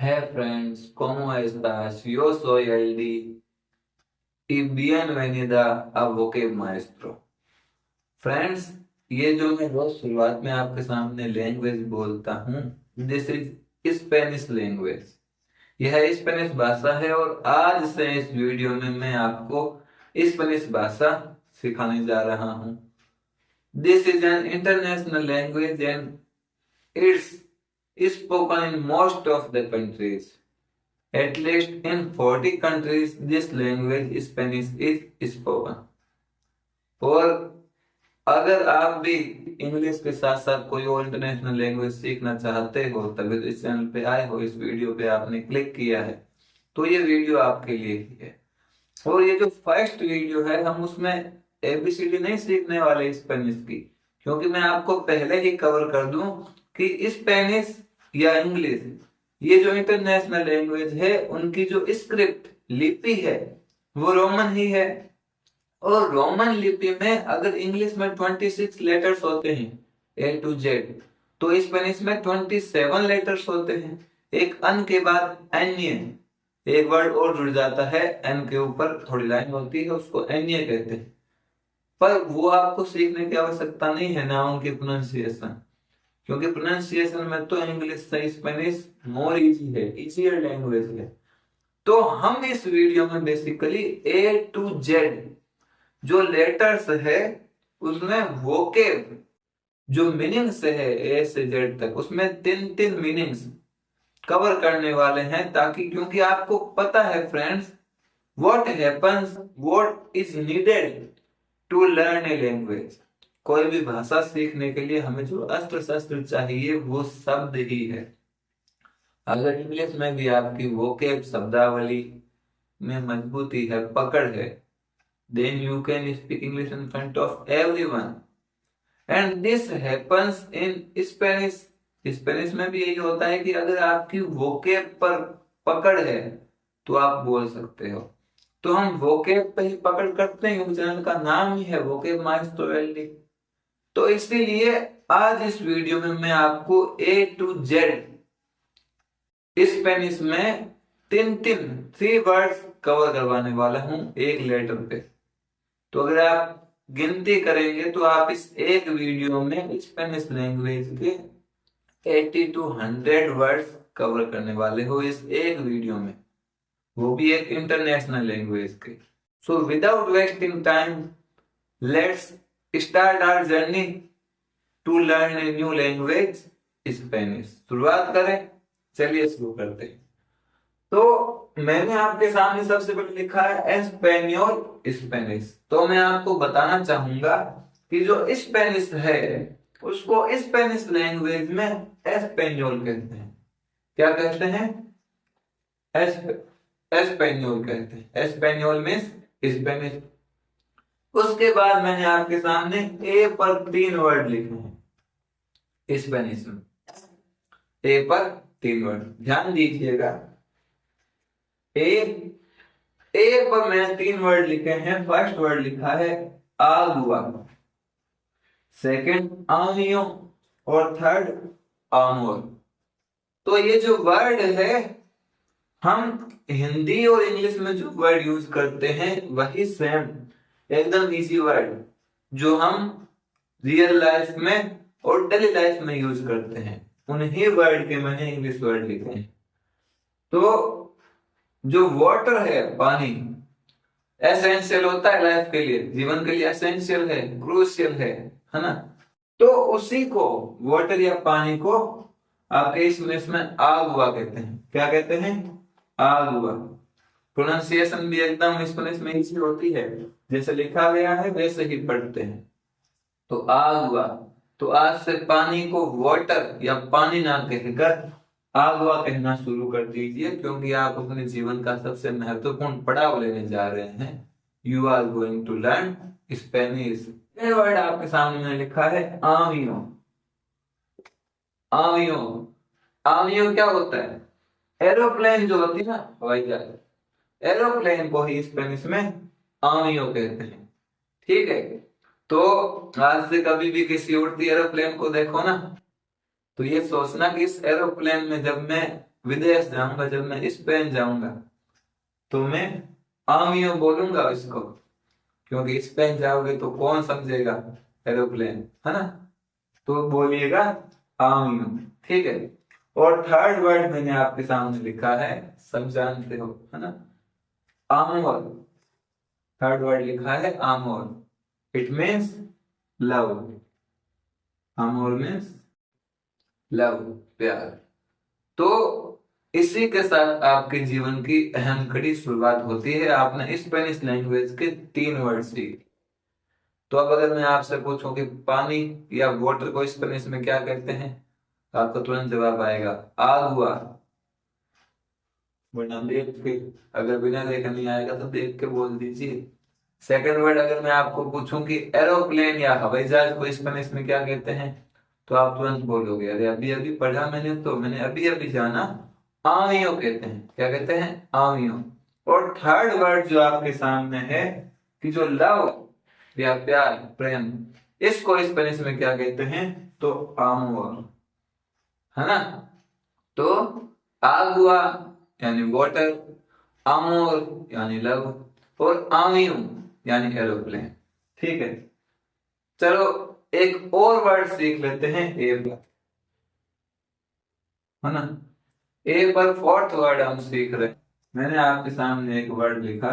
Hey friends, ¿cómo estás? Yo soy Eldi y bienvenida a Vocab Maestro. Friends, ये जो मैं रोज शुरुआत में आपके सामने लैंग्वेज बोलता हूँ, दिस इज स्पेनिश लैंग्वेज। यह स्पेनिश भाषा है और आज से इस वीडियो में मैं आपको स्पेनिश भाषा सिखाने जा रहा हूँ। This is an international language and it's spoken in most of the countries. At least in 40 countries, this language Spanish is spoken. और अगर आप भी इंग्लिश के साथ साथ कोई और इंटरनेशनल लैंग्वेज सीखना चाहते हो, तभी तो इस चैनल पे आए हो, इस वीडियो पे आपने क्लिक किया है, तो ये वीडियो आपके लिए ही है। और ये जो फर्स्ट वीडियो है, हम उसमें एबीसीडी नहीं सीखने वाले स्पेनिश की, क्योंकि मैं आपको पहले ही कवर कर दूं कि स्पेनिश या इंग्लिश, ये जो इंटरनेशनल लैंग्वेज है, उनकी जो स्क्रिप्ट लिपि है वो रोमन ही है। और रोमन लिपि में अगर इंग्लिश में 26 लेटर्स होते हैं A to Z, तो स्पेनिश में 27 लेटर्स होते हैं। एक अन के बाद एन्य, एक वर्ड और जुड़ जाता है, एन के ऊपर थोड़ी लाइन होती है, उसको एन्य कहते हैं। पर वो आपको सीखने की आवश्यकता नहीं है, ना उनकी प्रोनाउंसिएशन, क्योंकि प्रोनाउंसिएशन में तो इंग्लिश से स्पेनिश मोर इजी है, इजियर लैंग्वेज है। तो हम इस वीडियो में बेसिकली A to Z जो लेटर्स है, उसमें वोकेब जो मीनिंग्स है A से Z तक, उसमें तीन मीनिंग्स कवर करने वाले हैं, ताकि क्योंकि आपको पता है friends, what happens, what is needed to learn a language. कोई भी भाषा सीखने के लिए हमें जो अस्त्र शस्त्र चाहिए वो शब्द ही है। अगर इंग्लिश में भी आपकी वोकेब शब्दावली में मजबूती है, पकड़ है, then you can speak English in front of everyone. And this happens in Spanish. Spanish में भी यही होता है कि अगर आपकी वोकेब पर पकड़ है तो आप बोल सकते हो। तो हम वोकेब पे ही पकड़ करते हैं, चैनल का नाम ही है वोकेब मास्टर एलडी। तो इसीलिए आज इस वीडियो में मैं आपको A to Z स्पेनिश में थ्री वर्ड्स कवर करवाने वाला हूं एक लेटर पे। तो अगर आप गिनती करेंगे तो आप इस एक वीडियो में स्पेनिश लैंग्वेज के 80 to 100 वर्ड्स कवर करने वाले हो इस एक वीडियो में, वो भी एक इंटरनेशनल लैंग्वेज के। So without wasting time, let's start our journey to learn a new language Spanish. शुरुआत करें, चलिए शुरू करते हैं। तो मैंने आपके सामने सबसे पहले लिखा है एस्पेनियोल स्पेनिश। तो मैं आपको बताना चाहूंगा कि जो स्पेनिश है उसको स्पेनिश लैंग्वेज में एस्पेनियोल कहते हैं। क्या कहते हैं? एस्पेनियोल कहते हैं। एस्पेनियोल मीन्स स्पेनिश। उसके बाद मैंने आपके सामने ए पर 3 वर्ड लिखे हैं स्पेनिश में। ए पर 3 वर्ड, ध्यान दीजिएगा। ए पर मैंने 3 वर्ड लिखे हैं। फर्स्ट वर्ड लिखा है आगुआ, सेकंड आमियो और थर्ड आमोर। तो ये जो वर्ड है, हम हिंदी और इंग्लिश में जो वर्ड यूज करते हैं वही सेम, एकदम इजी वर्ड जो हम रियल लाइफ में और डेली लाइफ में यूज करते हैं, उन्हीं वर्ड के मैंने इंग्लिश वर्ड लिखे हैं। तो जो वाटर है, पानी, एसेंशियल होता है लाइफ के लिए, जीवन के लिए एसेंशियल है, क्रूशियल है ना। तो उसी को, वाटर या पानी को, आपके इंग्लिश में आगुआ कहते हैं। क्या कहते हैं? आगुआ। प्रोनाउंसिएशन भी एकदम स्पेनिश में इजी होती है, जैसे लिखा गया है वैसे ही पढ़ते हैं। तो आगुआ। तो आज से पानी को वाटर या पानी ना कहकर आगुआ कहना शुरू कर दीजिए, क्योंकि आप अपने जीवन का सबसे महत्वपूर्ण पड़ाव लेने जा रहे हैं। You are going to learn Spanish. ये वर्ड आपके सामने मैंने लिखा है आमियो। आमियो, आमियो क्या होता है? एरोप्लेन जो होती है ना, हवाई जहाज, एरोप्लेन को ही स्पेनिश में आमियो कहते हैं। ठीक है। तो आज से कभी भी किसी उड़ती एरोप्लेन को देखो ना, तो ये सोचना कि इस एरोप्लेन में जब मैं विदेश जाऊंगा, जब मैं स्पेन जाऊंगा, तो मैं आमियो बोलूंगा इसको, क्योंकि स्पेन जाओगे तो कौन समझेगा एरोप्लेन, है ना। तो बोलिएगा आमियो, ठीक है। और थर्ड वर्ड मैंने आपके सामने लिखा है, सब जानते हो, है ना, आमोर। थर्ड वर्ड लिखा है आमोर, इट मीन्स लव। आमोर मीन्स लव, प्यार। तो इसी के साथ आपके जीवन की अहम कड़ी शुरुआत होती है। आपने स्पेनिश लैंग्वेज के 3 वर्ड सीखे। तो अब अगर मैं आपसे पूछूं कि पानी या वाटर को स्पेनिश में क्या कहते हैं, आपको तुरंत जवाब आएगा आगुआ। वरना देख के, अगर बिना देखे नहीं आएगा तो देख के बोल दीजिए। सेकंड वर्ड अगर मैं आपको पूछूं कि एरोप्लेन या हवाई जहाज को स्पेनिश में क्या कहते हैं, तो आप तुरंत बोलोगे अरे अभी अभी पढ़ा मैंने, तो मैंने अभी अभी जाना, आवियो कहते हैं। क्या कहते हैं? आवियो। और थर्ड वर्ड जो आपके सामने है कि जो लव या प्यार, प्रेम, इसको स्पेनिश में क्या कहते हैं, तो आमोर, है ना। तो आगुआ यानी वाटर, आमोर यानी लव, और आवियो यानी एरोप्लेन, ठीक है। चलो एक और वर्ड सीख लेते हैं, ए पर, है ना। ए पर फोर्थ वर्ड हम सीख रहे हैं। मैंने आपके सामने एक वर्ड लिखा,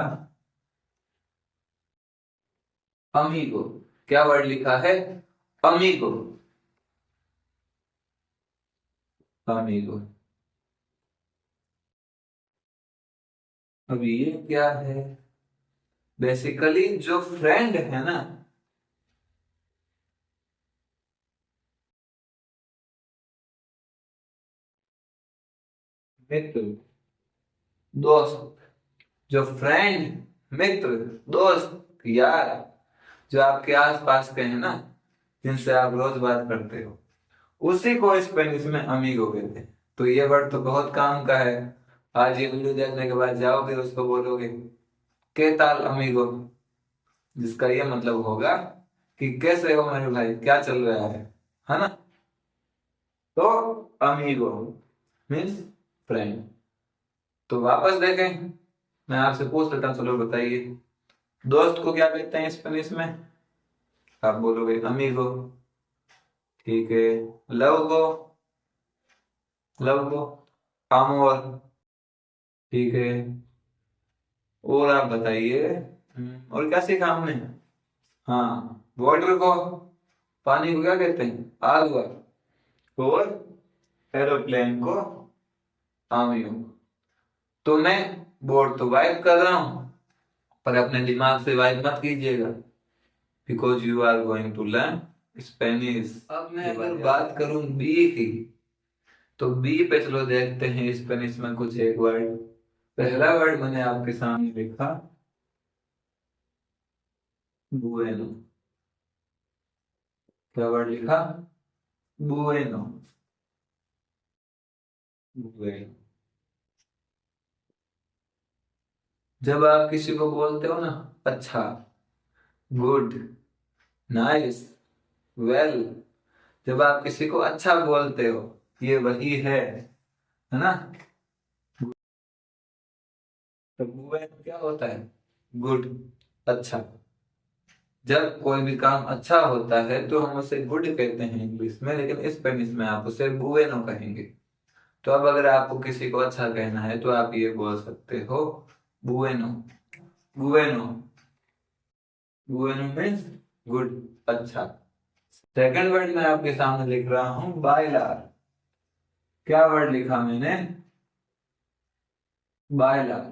अमीगो। क्या वर्ड लिखा है? Amigo, amigo. अब ये क्या है? बेसिकली जो फ्रेंड है ना, मित्र, दोस्त, जो फ्रेंड, मित्र, दोस्त, यार, जो आपके आसपास के हैं ना, जिनसे आप रोज बात करते हो, उसी को स्पेनिश में अमीगो कहते हैं। तो ये वर्ड तो बहुत काम का है। आज ये वीडियो देखने के बाद जाओगे, उसको बोलोगे के ताल अमीगो, जिसका ये मतलब होगा कि कैसे हो मेरे भाई, क्या चल रहा है ना। तो अमीगो मीन्स फ्रेंड। तो वापस देखें, मैं आपसे पूछ लेता हूं, चलो बताइए, दोस्त को क्या कहते हैं स्पेनिश में? आप बोलोगे अमीगो, ठीक है। लव को, लव को आमोर, ठीक है। और आप बताइए, और क्या सीखा हमने? हाँ, वाटर को, पानी को क्या कहते हैं? आगवा। और एरोप्लेन को आमियो। तो मैं बोर्ड तो वाइप कर रहा हूं, पर अपने दिमाग से वाइप मत कीजिएगा, because you are going to learn Spanish. अब मैं अगर बात करूं बी की, तो बी पे चलो देखते हैं स्पेनिश में कुछ एक वर्ड। पहला वर्ड मैंने आपके सामने लिखा, बुएनो। क्या वर्ड लिखा? बुएनो, बुएनो। जब आप किसी को बोलते हो ना अच्छा, गुड, नाइस, वेल, जब आप किसी को अच्छा बोलते हो, ये वही है ना। तो बुएनो क्या होता है? गुड, अच्छा। जब कोई भी काम अच्छा होता है तो हम उसे गुड कहते हैं इंग्लिश में, लेकिन स्पेनिश में आप उसे बुएनो कहेंगे। तो अब अगर आपको किसी को अच्छा कहना है तो आप ये बोल सकते हो बुएनो, बुएनो। बुएनो मीन्स गुड, अच्छा। सेकंड वर्ड मैं आपके सामने लिख रहा हूं, बायलार। क्या वर्ड लिखा मैंने? Boiler,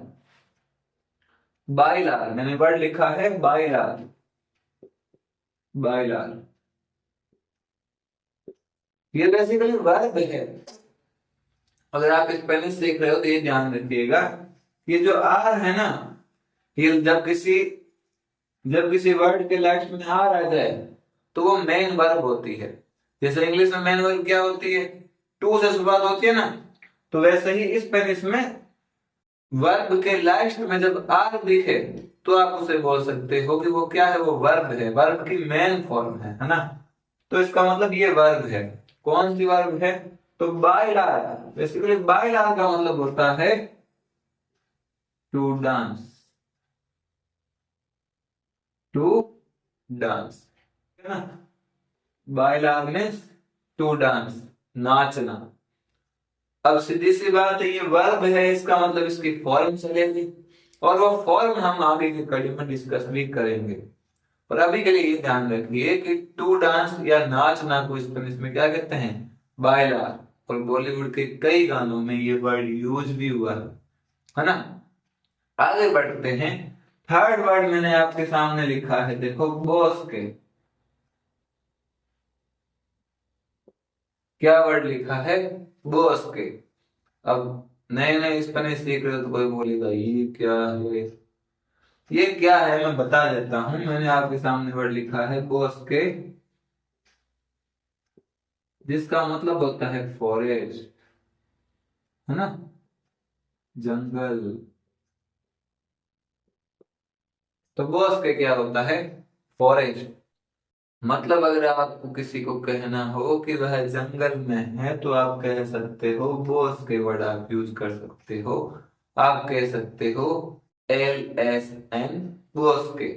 boiler. मैंने वर्ड लिखा है बायलार, बायलार। ये बेसिकली वर्ब है। अगर आप स्पेनिश सीख रहे हो तो ये ध्यान रखिएगा, ये जो आर है ना, ये जब किसी वर्ड के लास्ट में आर आ जाए तो वो मेन वर्ब होती है। जैसे इंग्लिश में मेन वर्ब क्या होती है? टू से शुरुआत होती है ना, तो वैसे ही स्पेनिश में वर्ब के लास्ट में जब आर दिखे तो आप उसे बोल सकते हो कि वो क्या है, वो वर्ब है, वर्ब की मेन फॉर्म है ना। तो इसका मतलब ये वर्ब है। कौन सी वर्ब है? तो बाइलार, बेसिकली बाइलार का मतलब होता है टू डांस, टू डांस, है ना। बाइलार मीन्स टू डांस, नाचना। अब सीधी सी बात है, ये वर्ब है, इसका मतलब इसकी फॉर्म चलेगी, और वो फॉर्म हम आगे की कड़ी में डिस्कस भी करेंगे। और अभी के लिए ये ध्यान रखिए कि टू डांस या नाचना को स्पेनिश में क्या कहते हैं, बाइलार। और बॉलीवुड के कई गानों में ये वर्ड यूज भी हुआ है ना। आगे बढ़ते हैं। थर्ड वर्ड मैंने आपके सामने लिखा है, देखो, बॉस के। क्या वर्ड लिखा है, बॉस के। अब नए नए स्पेनिश सीख रहे हो तो कोई बोलेगा ये क्या है, ये क्या है, मैं बता देता हूं। मैंने आपके सामने वर्ड लिखा है बॉस के, जिसका मतलब होता है फॉरेस्ट, है ना, जंगल। तो बॉस के क्या होता है, फॉरेस्ट। मतलब अगर आपको किसी को कहना हो कि वह जंगल में है, तो आप कह सकते हो बॉस के वर्ड आप यूज कर सकते हो। आप कह सकते हो LSN, बॉस के,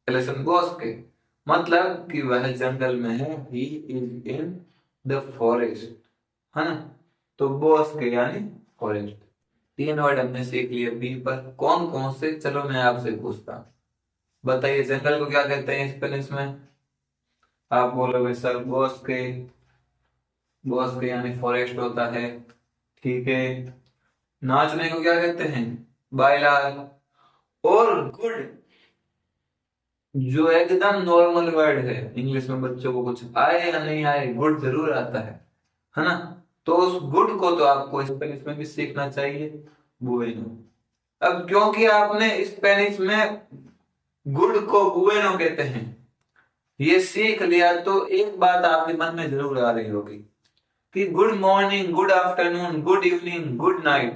LSN बॉस के। मतलब कि वह जंगल में है, he is in the forest, है ना। तो बॉस के यानी फॉरेस्ट। तीन वर्ड हमने सीख लिए बी पर। कौन कौन से, चलो मैं आपसे पूछता हूँ। बताइए जंगल को क्या कहते हैं स्पेनिश में। आप बोलोगे सर बॉस के, बॉस के यानी फॉरेस्ट होता है, ठीक है। नाचने को क्या कहते हैं, बाइलार। और गुड, जो एकदम नॉर्मल वर्ड है, इंग्लिश में बच्चों को कुछ आए या नहीं आए, गुड जरूर आता है ना। तो उस गुड को तो आपको स्पेनिश में भी सीखना चाहिए, बुएनो। अब क्योंकि आपने स्पेनिश में गुड को बुएनो कहते हैं ये सीख लिया, तो एक बात आपके मन में जरूर आ रही होगी कि good morning, good afternoon, good evening, good night,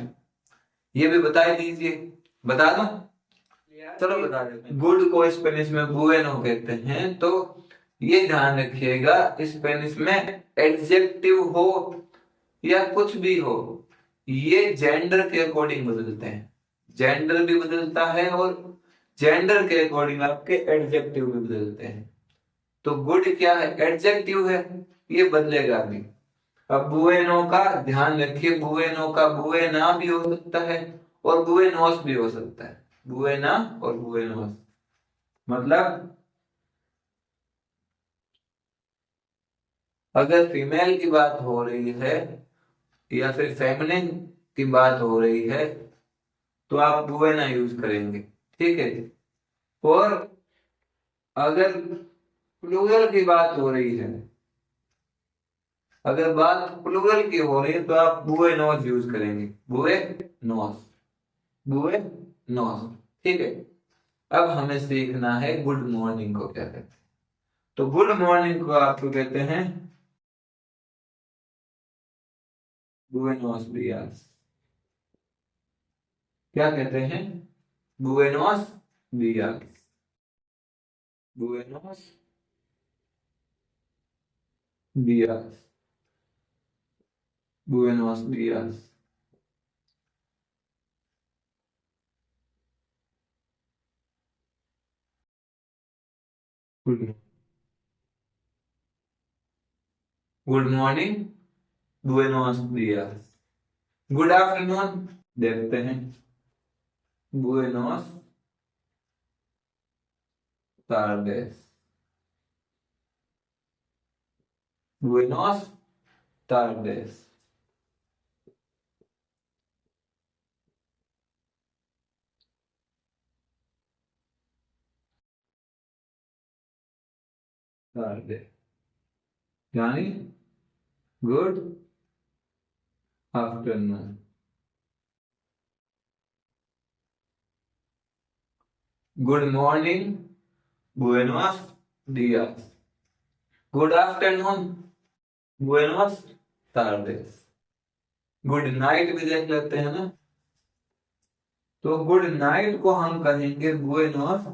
ये भी बता दीजिए। बता दूं, चलो बता देते हैं। गुड को स्पेनिश में बुएनो कहते हैं। तो ये ध्यान रखिएगा, स्पेनिश में एडजेक्टिव हो या कुछ भी हो, ये जेंडर के अकॉर्डिंग बदलते हैं। जेंडर भी बदलता है और जेंडर के अकॉर्डिंग आपके एडजेक्टिव भी बदलते हैं। तो गुड क्या है, एडजेक्टिव है, ये बदलेगा भी। अब बुएनो का ध्यान रखिए, बुएनो का बुएना भी हो सकता है और बुएनोस भी हो सकता है। बुएना और बुएनोस मतलब अगर फीमेल की बात हो रही है या फिर फेमिनिन की बात हो रही है, तो आप बुएना यूज करेंगे, ठीक है। और अगर प्लूरल की बात हो रही है, अगर बात प्लूरल की हो रही है, तो आप बुए नॉस यूज करेंगे, बुए नॉस, बुए नॉस, ठीक है। अब हमें सीखना है गुड मॉर्निंग को क्या कहते हैं। तो गुड मॉर्निंग को आपको कहते हैं बुएनोस डियास। क्या कहते हैं, बुएनोस डियास, बुएनोस डियास, बुएनोस डियास। गुड मॉर्निंग, बुएनोस डियास। गुड आफ्टरनून, देखते हैं, बुएनोस tardes, buenos tardes, tarde यानी गुड आफ्टरनून। गुड मॉर्निंग, बुएनोस डियास। गुड आफ्टरनून, बुएनोस टार्डेस। गुड नाइट भी देख लेते हैं ना। तो गुड नाइट को हम कहेंगे बुएनोस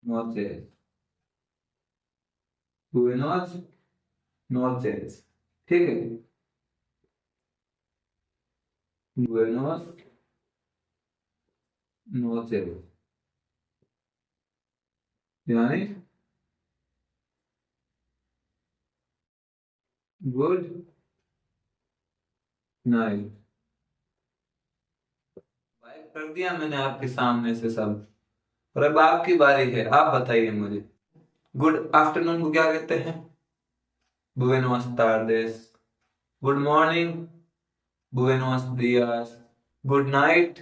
नोचेस, बुएनोस नोचेस, ठीक है। बुएनोस नोचेस, यानी गुड नाइट। बाइक कर दिया मैंने आपके सामने से सब, और अब आपकी बारी है, आप बताइए मुझे गुड आफ्टरनून को क्या कहते हैं? बुएनोस तार्देस। गुड मॉर्निंग, बुएनोस दियास। गुड नाइट,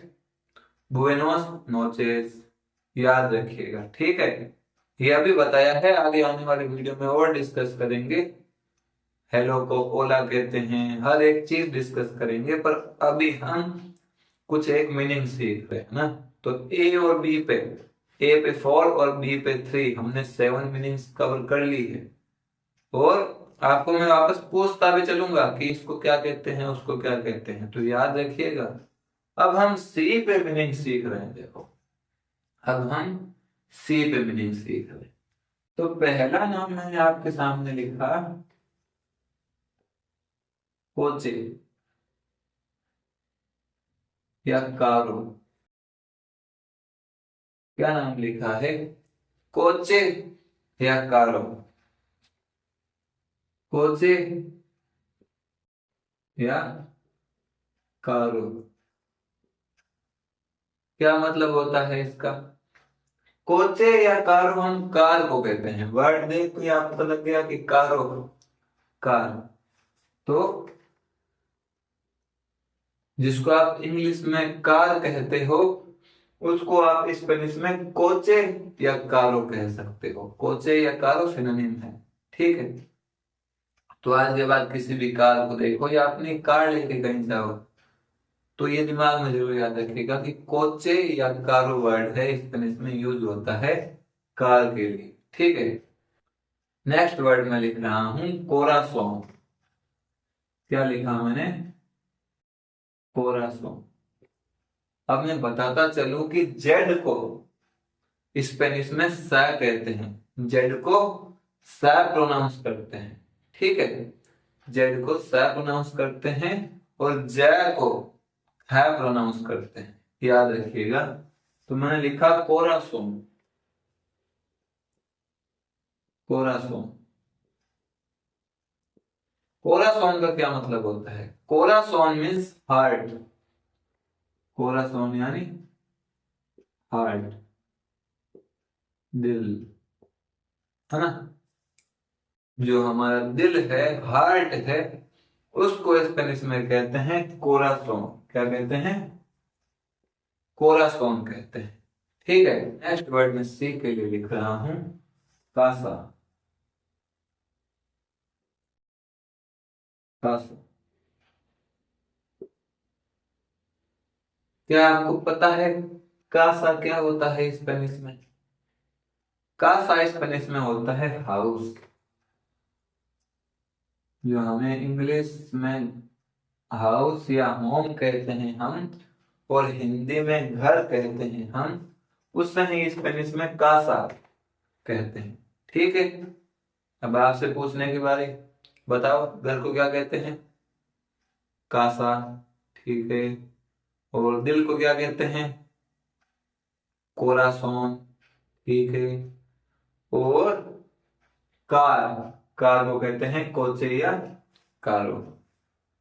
बुएनोस नोचेस। याद रखिएगा, ठीक है? ये अभी बताया है, आगे आने वाले वीडियो में और डिस्कस करेंगे। हेलो को ओला कहते हैं, हर एक चीज डिस्कस करेंगे, पर अभी हम कुछ एक मीनिंग सीख रहे हैं ना। तो ए और बी पे, ए पे 4 और बी पे 3, हमने 7 मीनिंग्स कवर कर ली है। और आपको मैं वापस पूछता भी चलूंगा कि इसको क्या कहते हैं, उसको क्या कहते हैं, तो याद रखिएगा। अब हम सी पे मीनिंग सीख रहे हैं, देखो अब हम सी पे मीनिंग सीख रहे हैं। तो पहला नाम मैंने आपके सामने लिखा, कोचे या कारो। क्या नाम लिखा है? कोचे या कारो। कोचे या कारो, क्या मतलब होता है इसका? कोचे या कारो, हम कार को कहते हैं। वर्ड देख के आपको पता लग गया कि कारो कार। तो जिसको आप इंग्लिश में कार कहते हो, उसको आप स्पेनिश में कोचे या कारो कह सकते हो। कोचे या कारो सिनोनिम है, ठीक है? तो आज के बाद किसी भी कार को देखो या अपनी कार लेके कहीं जाओ, तो ये दिमाग में जरूर याद रखिएगा कि कोचे या कारो वर्ड है, स्पेनिश में यूज होता है कार के लिए, ठीक है? नेक्स्ट वर्ड में लिख रहा हूं कोरासोन। क्या लिखा मैंने? कोरासोन। अब मैं बताता चलूं कि जेड को स्पेनिश में सा कहते हैं। जेड को सा प्रोनाउंस करते हैं, ठीक है? जेड को सा प्रोनाउंस करते हैं और जय को है प्रोनाउंस करते हैं, याद रखिएगा। तो मैंने लिखा कोरासोन। कोरासोन, कोरासोन का क्या मतलब होता है? कोरासोन मीन्स हार्ट। कोरासोन यानी हार्ट, दिल, है ना? जो हमारा दिल है, हार्ट है, उसको स्पेनिश में कहते हैं कोरासोन। क्या कहते हैं? कोरासोन कहते हैं, ठीक है? नेक्स्ट वर्ड में सी के लिए लिख रहा हूं कासा। कासा, क्या आपको पता है कासा क्या होता है स्पेनिश में? कासा स्पेनिश में होता है हाउस। जो हमें इंग्लिश में हाउस या होम कहते हैं हम, और हिंदी में घर कहते हैं हम, उससे ही स्पेनिश में कासा कहते हैं, ठीक है? अब आपसे पूछने की बारी, बताओ घर को क्या कहते हैं? कासा, ठीक है? और दिल को क्या कहते हैं? कोरासोन, ठीक है? और कार, कार को कहते हैं कोचे या कारो।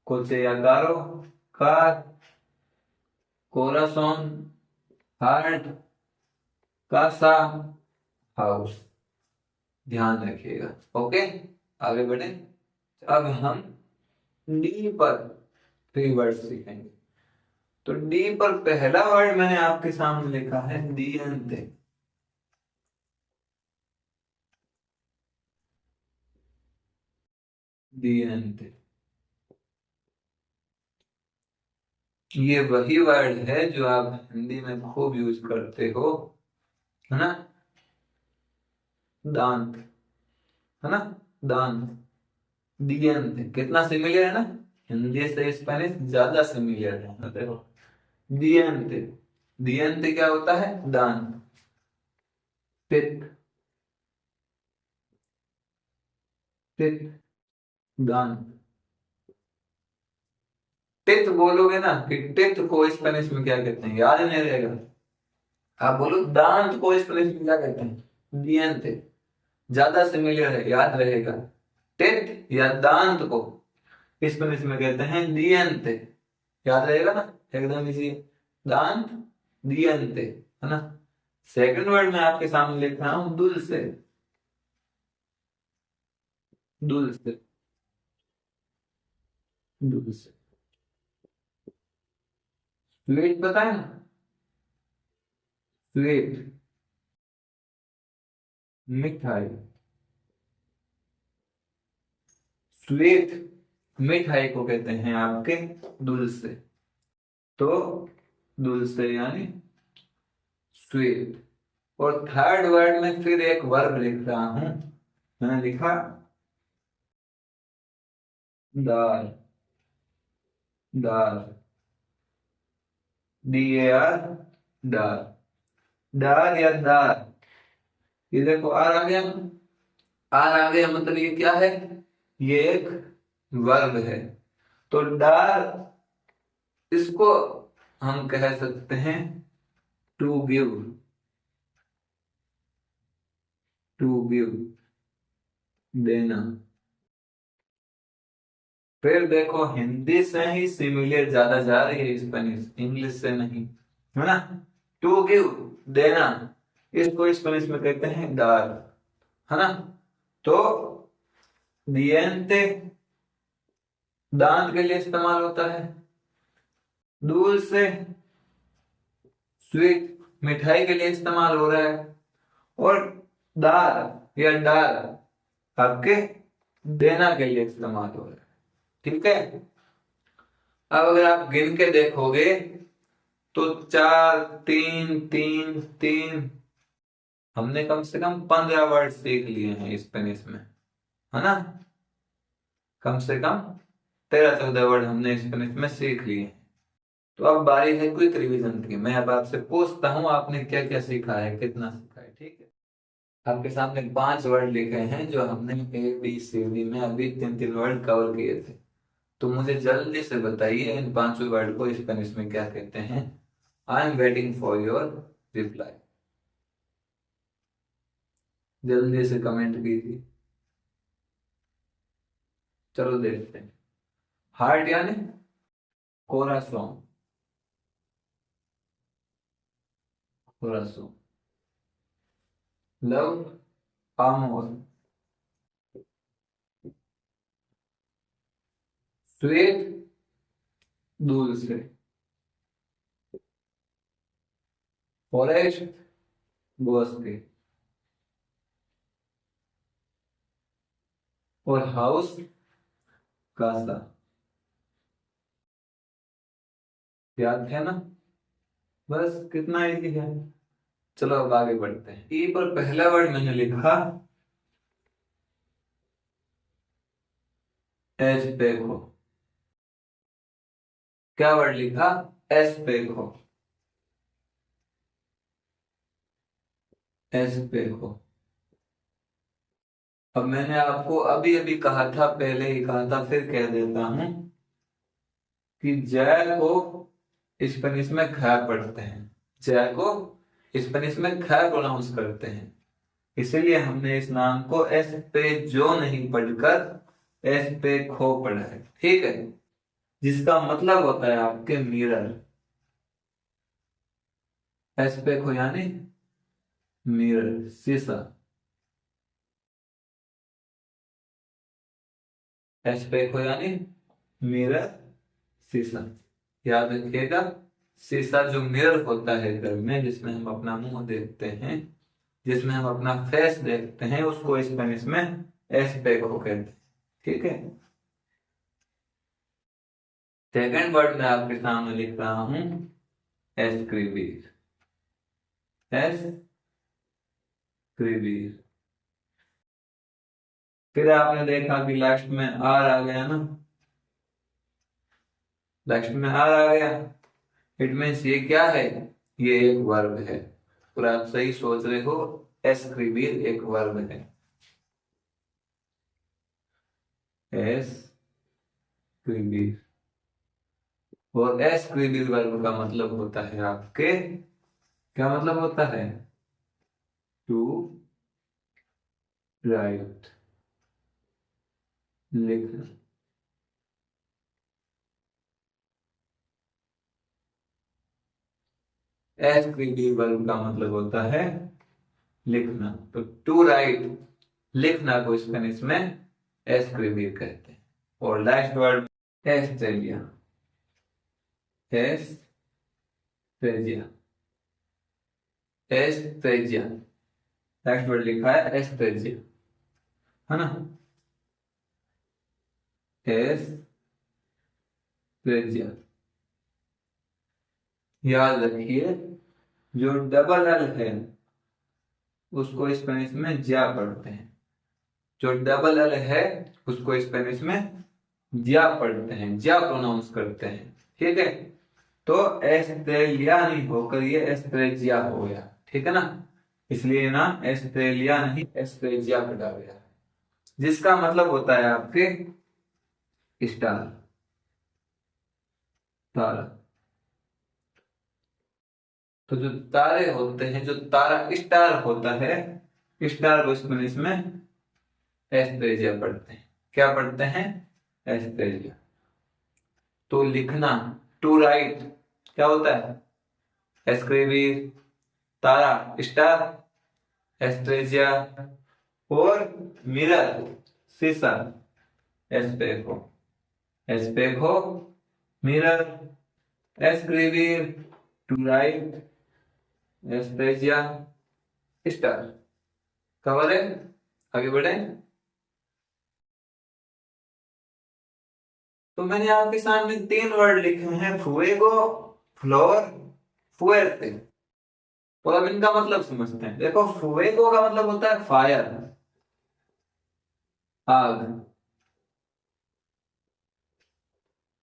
कोचे या कारो, कार, कोरासोन हार्ट, कासा हाउस। ध्यान रखिएगा, ओके? आगे बढ़े। अब हम डी पर 3 वर्ड सीखेंगे। तो डी पर पहला वर्ड मैंने आपके सामने लिखा है दियंते। दियंते, ये वही वर्ड है जो आप हिंदी में खूब यूज करते हो, है ना? दांत, है ना? दांत, दियंते कितना सिमिलर है ना? हिंदी से स्पेनिश ज्यादा सिमिलर है, देखो। दियंते, दियंते क्या होता है? दांत। टिप, टिप, दांत। टिथ बोलोगे ना कि टिथ को स्पेनिश में क्या कहते हैं, याद नहीं रहेगा। आप बोलो दांत को स्पेनिश में क्या कहते हैं, दियंते, ज्यादा सिमिलर है, याद रहेगा। टिथ या दांत को स्पेनिश में कहते हैं दियंते, याद रहेगा ना, एकदम इजी। दांत, दियंते, है ना। सेकंड वर्ड मैं आपके सामने लिख रहा हूं दुल्से, दुल्से, दुल्से। स्वीट पता है ना, स्वीट, मिठाई, स्वीट मिठाई को कहते हैं आपके दुल्से। तो दुल्से यानी स्वीट। और थर्ड वर्ड में फिर एक वर्ब लिख रहा हूं, मैंने लिखा दाल, दाल, DAR, दाल, दाल या दाल। ये देखो आर आ गया, आर आ गया मतलब ये क्या है, ये एक वर्ब है। तो डार, इसको हम कह सकते हैं टू गिव, टू गिव, देना। फिर देखो हिंदी से ही सिमिलर ज्यादा जा रही है स्पेनिश, इंग्लिश से नहीं, है ना। टू गिव, देना, इसको स्पेनिश में कहते हैं दार, है ना। तो दिएंते दांत के लिए इस्तेमाल होता है, दूध से स्वीट मिठाई के लिए इस्तेमाल हो रहा है, और दाल या डाल आपके देना के लिए इस्तेमाल हो रहा है। ठीक है। अब अगर आप गिन के देखोगे तो 4, 3, 3, 3, हमने कम से कम 15 वर्ड सीख लिए हैं स्पेनिश में, है ना। कम से कम 13-14 वर्ड हमने स्पेनिश में सीख लिए हैं। तो अब बारी है क्विक रिवीजन की। मैं अब आपसे पूछता हूँ आपने क्या क्या सीखा है, कितना सीखा है, ठीक है। आपके सामने 5 वर्ड लिखे हैं जो हमने ABCD में अभी 3-3 वर्ड कवर किए थे। तो मुझे जल्दी से बताइए इन 5 वर्ड को स्पेनिश में क्या कहते हैं। I am waiting for your reply. जल्दी से कमेंट कीजिए, चलो देखते हैं। हार्ट यानी कोरासोन, कोरासोन। लव, आमोर। स्वीट, दूर से। फॉरेस्ट, बॉस्के। और हाउस, कासा। याद है ना, बस कितना इजी है। चलो अब आगे बढ़ते हैं। ई पर पहला वर्ड मैंने लिखा एस्पेको। क्या वर्ड लिखा, एस्पेको, एस्पेको। अब मैंने आपको अभी अभी कहा था, पहले ही कहा था, फिर कह देता हूं कि जय को स्पेनिश में ख पढ़ते हैं, जय को स्पेनिश में ख प्रोनाउंस करते हैं। इसीलिए हमने इस नाम को एस पे जो नहीं पढ़कर एस पे खो पढ़ा है, ठीक है। जिसका मतलब होता है आपके मिरर। एस पे खो यानी मिरर, शीशा। एस पे खो यानी मिरर, शीशा। याद रखिएगा, शीशा जो मिरर होता है घर में, जिसमें हम अपना मुंह देखते हैं, जिसमें हम अपना फेस देखते हैं, उसको स्पेनिश में एस्पेको कहते हैं, ठीक है। सेकंड वर्ड में आपके सामने लिख रहा हूं एस्क्रिबीर, एस्क्रिबीर। फिर आपने देखा कि लास्ट में आर आ गया ना, लास्ट में आर आ गया, इट मीन्स ये क्या है, ये एक वर्ब है। और आप सही सोच रहे हो, एस्क्रिबीर एक वर्ब है। एस्क्रिबीर, और एसक्रीबिल वर्ब का मतलब होता है आपके, क्या मतलब होता है? टू राइट, लिखना। एसक्रीबिल वर्ब का मतलब होता है लिखना। तो टू राइट, लिखना को स्पेनिश में एस्क्रिबिर कहते हैं। और लास्ट वर्ड एस्ट्रेलिया, एस्ट्रेजिया, एस्ट्रेजिया। नेक्स्ट वर्ड लिखा है एस्ट्रेजिया, है ना? एस्ट्रेजिया। याद रखिए, जो डबल एल है उसको स्पेनिश में ज्या पढ़ते हैं। जो डबल एल है उसको स्पेनिश में ज्या पढ़ते हैं, ज्या प्रोनाउंस करते हैं। ठीक है, तो एस्ट्रेलिया नहीं होकर ये एस्ट्रेजिया हो गया। ठीक है ना? इसलिए ना एस्ट्रेलिया नहीं एस्ट्रेजिया पढ़ा गया, जिसका मतलब होता है आपके स्टार, तारा। तो जो तारे होते हैं, जो तारा स्टार होता है, स्टार को स्पेनिश में एस्ट्रेजिया पढ़ते हैं। क्या पढ़ते हैं? एस्ट्रेजिया। तो लिखना, टू राइट, क्या होता है? एस्क्रिबिर, तारा स्टार, एस्ट्रेजिया। और मिरर, शीशा, एस्पेको, एस्पेको, मिरर, एस्क्रिबिर, टू राइट, एस्ट्रेजिया, स्टार। कवर है? आगे बढ़े। तो मैंने आपके सामने तीन वर्ड लिखे हैं, फुएगो, फ्लोर, फुएर्ते। और अब इनका मतलब समझते हैं। देखो, फुएगो का मतलब होता है फायर, आग,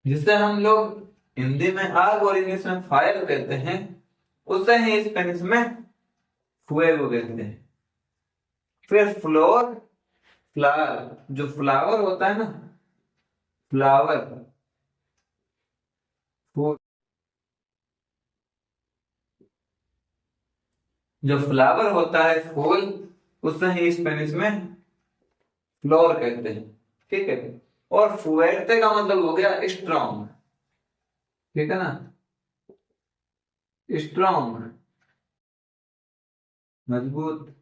जिससे हम लोग हिंदी में आग और इंग्लिश में फायर कहते हैं, उसे ही स्पेनिश में फुएगो कहते हैं। फिर फ्लोर, फ्लावर, जो फ्लावर होता है ना, फ्लावर, फूल, जो फ्लावर होता है फूल, उसे ही स्पेनिश में फ्लोर कहते हैं। ठीक है। और फुएर्ते का मतलब हो गया स्ट्रॉन्ग। ठीक है ना? स्ट्रॉन्ग, मजबूत।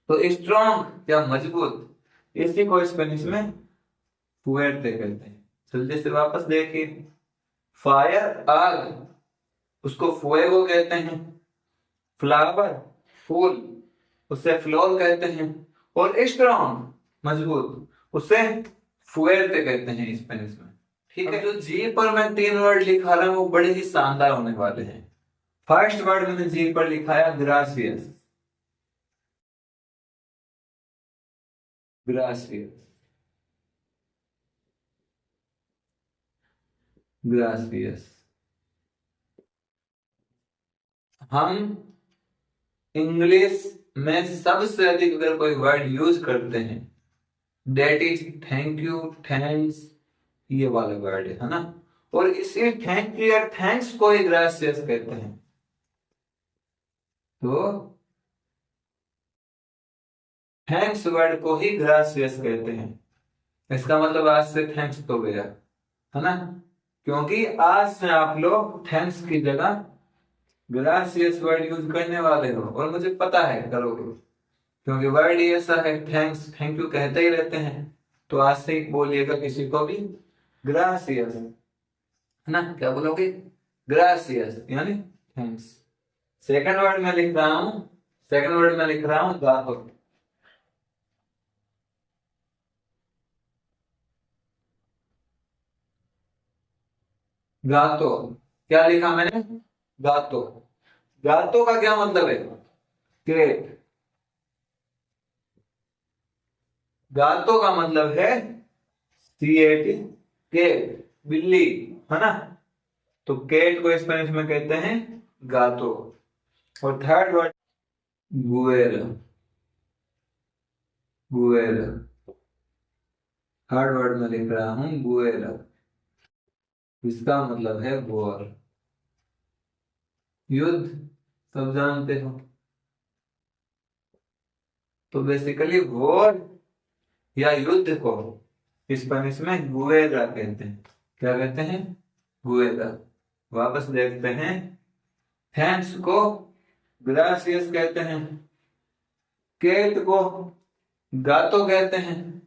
तो स्ट्रॉन्ग या मजबूत, इसी को स्पेनिश में फुएर्ते कहते हैं। जल्दी से वापस देखिए, फायर, आग, उसको फुएगो कहते हैं। फ्लावर, फूल, उसे फ्लोर कहते हैं। और स्ट्रॉन्ग, मजबूत, उसे फुएर्ते कहते हैं स्पेनिश में। ठीक है। जो जी पर मैं तीन वर्ड लिखा रहा हूं वो बड़े ही शानदार होने वाले हैं। फर्स्ट वर्ड मैंने जी पर लिखा है ग्रासियस, ग्रासियस, ग्रासियस। हम इंग्लिश में सबसे अधिक अगर कोई वर्ड यूज करते हैं, that is thank you, thanks, ये वाला वर्ड है ना? और इसी थैंक यू या थैंक्स को ही ग्रासियस कहते हैं। तो थैंक्स वर्ड को ही ग्रासियस कहते हैं। इसका मतलब आज से थैंक्स तो गया, है ना? क्योंकि आज से आप लोग थैंक्स की जगह ग्रासियस वर्ड यूज करने वाले हो, और मुझे पता है करोगे, क्योंकि वर्ड ही ऐसा है। थैंक्स, थैंक यू कहते ही रहते हैं। तो आज से ही बोलिएगा किसी को भी ग्रासियस, है ना? क्या बोलोगे? ग्रासियस यानी थैंक्स। सेकंड वर्ड में लिख रहा हूं, सेकंड वर्ड में लिख रहा हूं गातो। गातो, क्या लिखा मैंने? गातो। गातो का क्या मतलब है? ग्रेट। गातो का मतलब है सीएटी, केट, बिल्ली, है ना? तो केट को स्पेनिश में कहते हैं गातो। और थर्ड वर्ड गुएरा, गुएरा। थर्ड वर्ड में लिख रहा हूं गुएरा, इसका मतलब है वॉर, युद्ध, सब जानते हो। तो बेसिकली वॉर या युद्ध को स्पेनिश में गुएरा कहते हैं। क्या कहते हैं? गुएरा। वापस देखते हैं। थैंक्स को ग्रासियस कहते हैं, केट को गातो कहते हैं,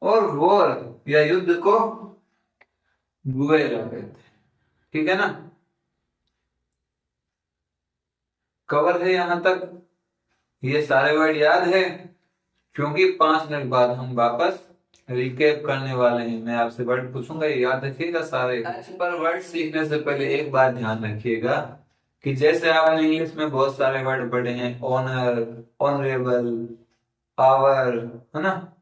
और वॉर या युद्ध को गुएरा कहते हैं। ठीक है ना? कवर है यहां तक? ये सारे वर्ड याद है? क्योंकि 5 मिनट बाद हम वापस रिकेप करने वाले हैं। मैं आपसे वर्ड पूछूंगा, ये याद रखिएगा सारे। पर वर्ड सीखने से पहले एक बात ध्यान रखिएगा कि जैसे आपने इंग्लिश में बहुत सारे वर्ड पढ़े हैं, ऑनर, ऑनरेबल, आवर, है ना,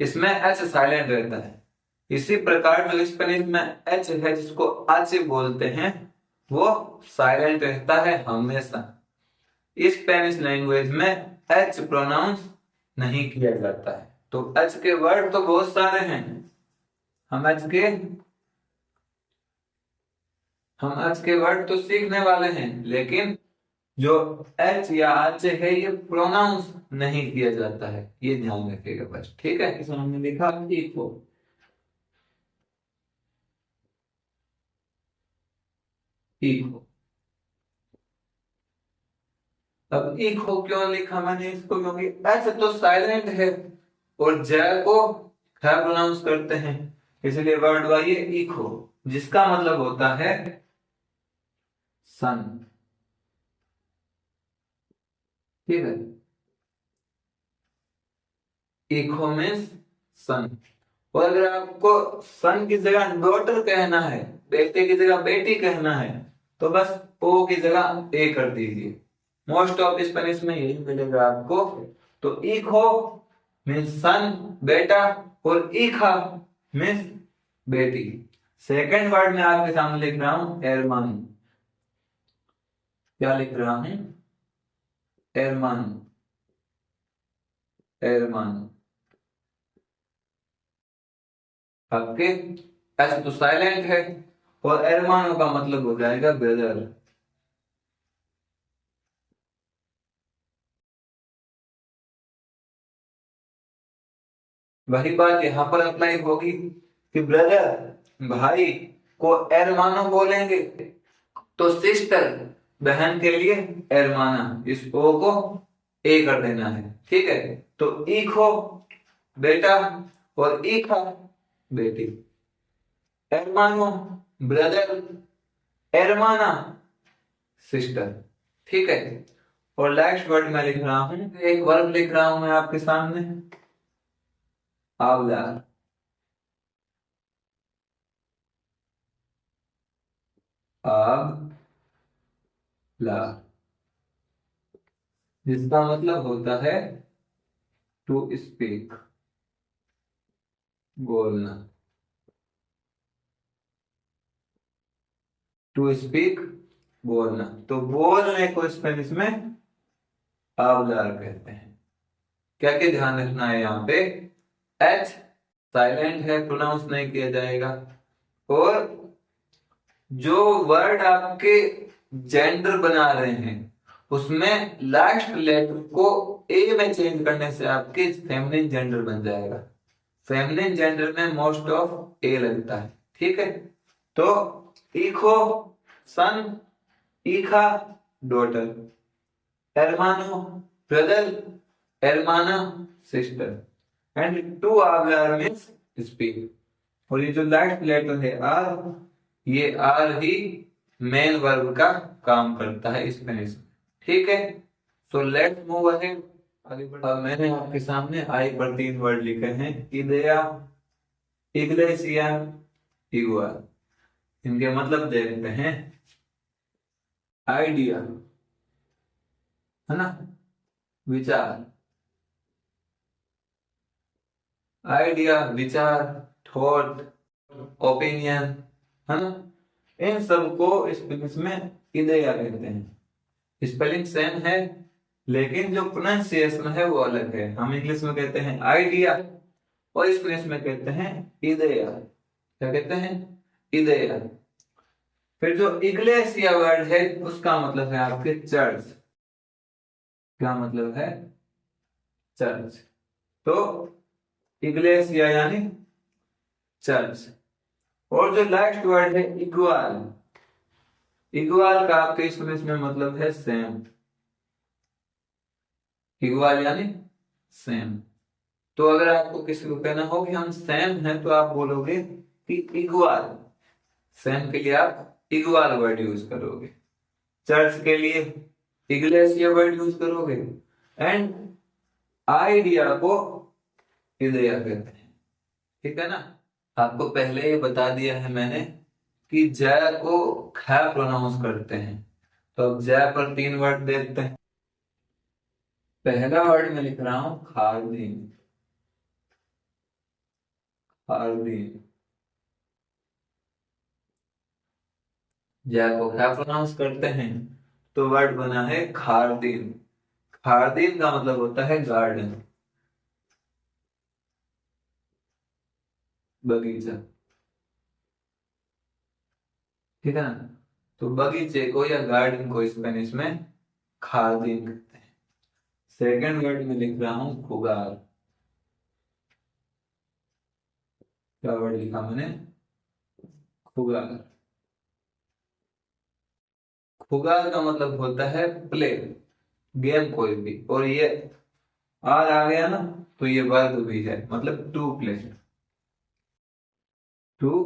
इसमें एच साइलेंट रहता है। इसी प्रकार जो स्पेनिश में एच है, जिसको आचे बोलते हैं, वो साइलेंट रहता है हमेशा। स्पेनिश लैंग्वेज में एच प्रोनाउंस नहीं किया जाता है। तो एच के वर्ड तो बहुत सारे हैं, हम एच के वर्ड तो सीखने वाले हैं, लेकिन जो एच या एच है ये प्रोनाउंस नहीं किया जाता है, ये ध्यान रखिएगा बस। ठीक है? इसमें हमने लिखा इको, इको। अब इको क्यों लिखा मैंने इसको? क्योंकि एच तो साइलेंट है और ज को ख प्रोनाउंस करते हैं, इसलिए वर्ड हुआ ये इको, जिसका मतलब होता है सन। ठीक है? इको मीन्स सन। और अगर आपको सन की जगह डॉटर कहना है, बेटे की जगह बेटी कहना है, तो बस ओ की जगह ए कर दीजिए। मोस्ट ऑफ स्पेनिश में यही मिलेगा आपको। तो इको मीन्स सन, बेटा, और इखा मीन्स बेटी। सेकंड वर्ड में आपके सामने लिख रहा हूं एरमान। क्या लिख रहा हूं? एरमान, एरमान। आपके एस तो साइलेंट है, और एरमानो का मतलब हो जाएगा ब्रदर। वही बात यहां पर अप्लाई होगी कि ब्रदर भाई को एरमानो बोलेंगे, तो सिस्टर बहन के लिए एरमाना, इस ओ को ए कर देना है। ठीक है? तो इखो बेटा और इखा बेटी। एरमानो ब्रदर, एरमाना सिस्टर। ठीक है? और लास्ट वर्ड में लिख रहा हूं, एक वर्ब लिख रहा हूं मैं आपके सामने, hablar, hablar, जिसका मतलब होता है टू स्पीक, बोलना। टू स्पीक, बोलना। तो बोलने को स्पेनिश में hablar कहते हैं। क्या क्या ध्यान रखना है यहाँ पे? एच साइलेंट है, प्रोनाउंस नहीं किया जाएगा। और जो वर्ड आपके जेंडर बना रहे हैं, उसमें लास्ट लेटर को ए में चेंज करने से आपके फेमिनिन जेंडर बन जाएगा। फेमिनिन जेंडर में मोस्ट ऑफ ए लगता है। ठीक है? तो इको सन, इखा daughter, hermano brother, hermana sister, and to hablar means speak. और ये जो लास्ट लेटर है आर, ये आर ही मेन वर्ब का काम करता है स्पेनिश में। ठीक है? सो लेट्स मूव अहेड, आगे बढ़। मैंने आपके सामने आई पर 3 वर्ड लिखे हैं, इडेया, इग्लेसिया, इगुआ। इनके मतलब देखते हैं। आइडिया है ना, विचार, आइडिया विचार, थॉट, ओपिनियन, है ना, इन सब को स्पेलिंग में इडेया कहते हैं। स्पेलिंग सेम है, लेकिन जो प्रोनाउंसिएशन है वो अलग है। हम इंग्लिश में कहते हैं आइडिया, और स्पेनिश में कहते हैं इदेया। क्या कहते हैं? इदेया। फिर जो इग्लेसिया वर्ड है उसका मतलब है आपके चर्च। क्या मतलब है? चर्च। तो इग्लेसिया यानी चर्च। और जो लास्ट वर्ड है इग्वाल, इग्वाल का आपके स्पेनिश में मतलब है सेम। इग्वाल यानी सेम। तो अगर आपको किसी को कहना हो कि हम सेम हैं तो आप बोलोगे कि इग्वाल। सेम के लिए आप इग्वाल वर्ड यूज करोगे, चर्च के लिए इग्लेसिया वर्ड यूज करोगे, एंड आइडिया को इदेया कहते हैं। ठीक है ना? आपको पहले ही बता दिया है मैंने कि जय को ख प्रोनाउंस करते हैं। तो अब जय पर 3 वर्ड देखते हैं। पहला वर्ड मैं लिख रहा हूं खारदीन। खारदीन। जय को ख प्रोनाउंस करते हैं तो वर्ड बना है खारदीन। खारदीन का मतलब होता है गार्डन, बगीचा। ठीक है ना? तो बगीचे को या गार्डन को स्पेनिश में खारदीन कहते हैं। सेकंड वर्ड में लिख रहा हूं खुगार। क्या वर्ड लिखा मैंने? खुगार। खुगार का मतलब होता है प्ले, गेम कोई भी। और ये आर आ गया ना तो ये वर्ब भी है, मतलब टू प्ले। टू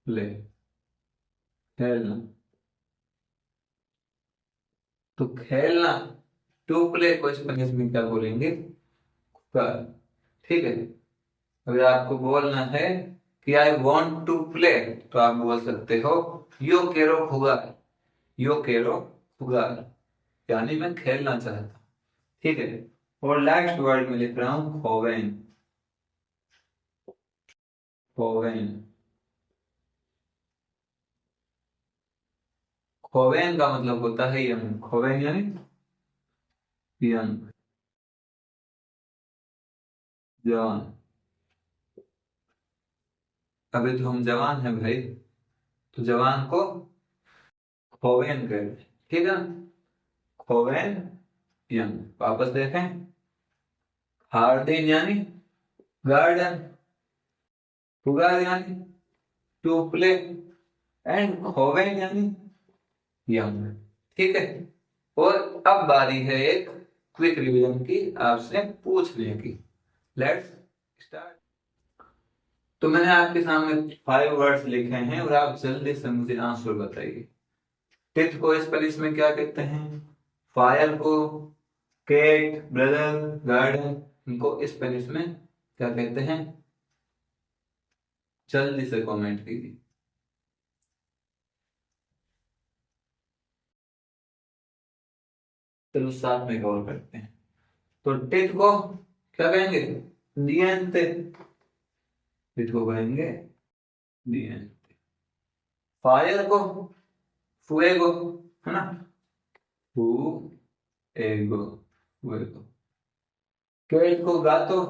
प्ले, खेलना। तो खेलना, टू प्ले को स्पेनिश में क्या बोलेंगे? खुगार। ठीक है? अगर आपको बोलना है कि आई वॉन्ट टू प्ले तो आप बोल सकते हो यो केरो खुगार। यो केरो खुगार यानी मैं खेलना चाहता हूं। ठीक है? और लास्ट वर्ड में लिख रहा हूं खोवेन। खोवेन। खोवेन का मतलब होता है यंग। खोवेन यानी यंग, जवान। अभी तो हम जवान हैं भाई, तो जवान को खोवेन कहते हैं। ठीक है? खोवेन यंग। वापस देखें। हार्डिन यानी गार्डन, फुगार यानी टू प्ले, एंड खोवेन यानी यंग। ठीक है? और अब बारी है एक क्विक रिवीजन की, आपसे पूछने की। Let's start. तो मैंने आपके सामने 5 वर्ड्स लिखे हैं और आप जल्दी से मुझे आंसर बताइए। टिथ को स्पेलिश में क्या कहते हैं? फायर को, केट, ब्रदर, गार्डन, इनको स्पेनिश में क्या कहते हैं? जल्दी से कमेंट कीजिए। चलो साथ में कवर करते हैं। तो टिथ को क्या कहेंगे? दिएंते। टिथ को कहेंगे दिएंते। फायर को फुएगो, है ना? Fuego, Fuego. केट को गातो,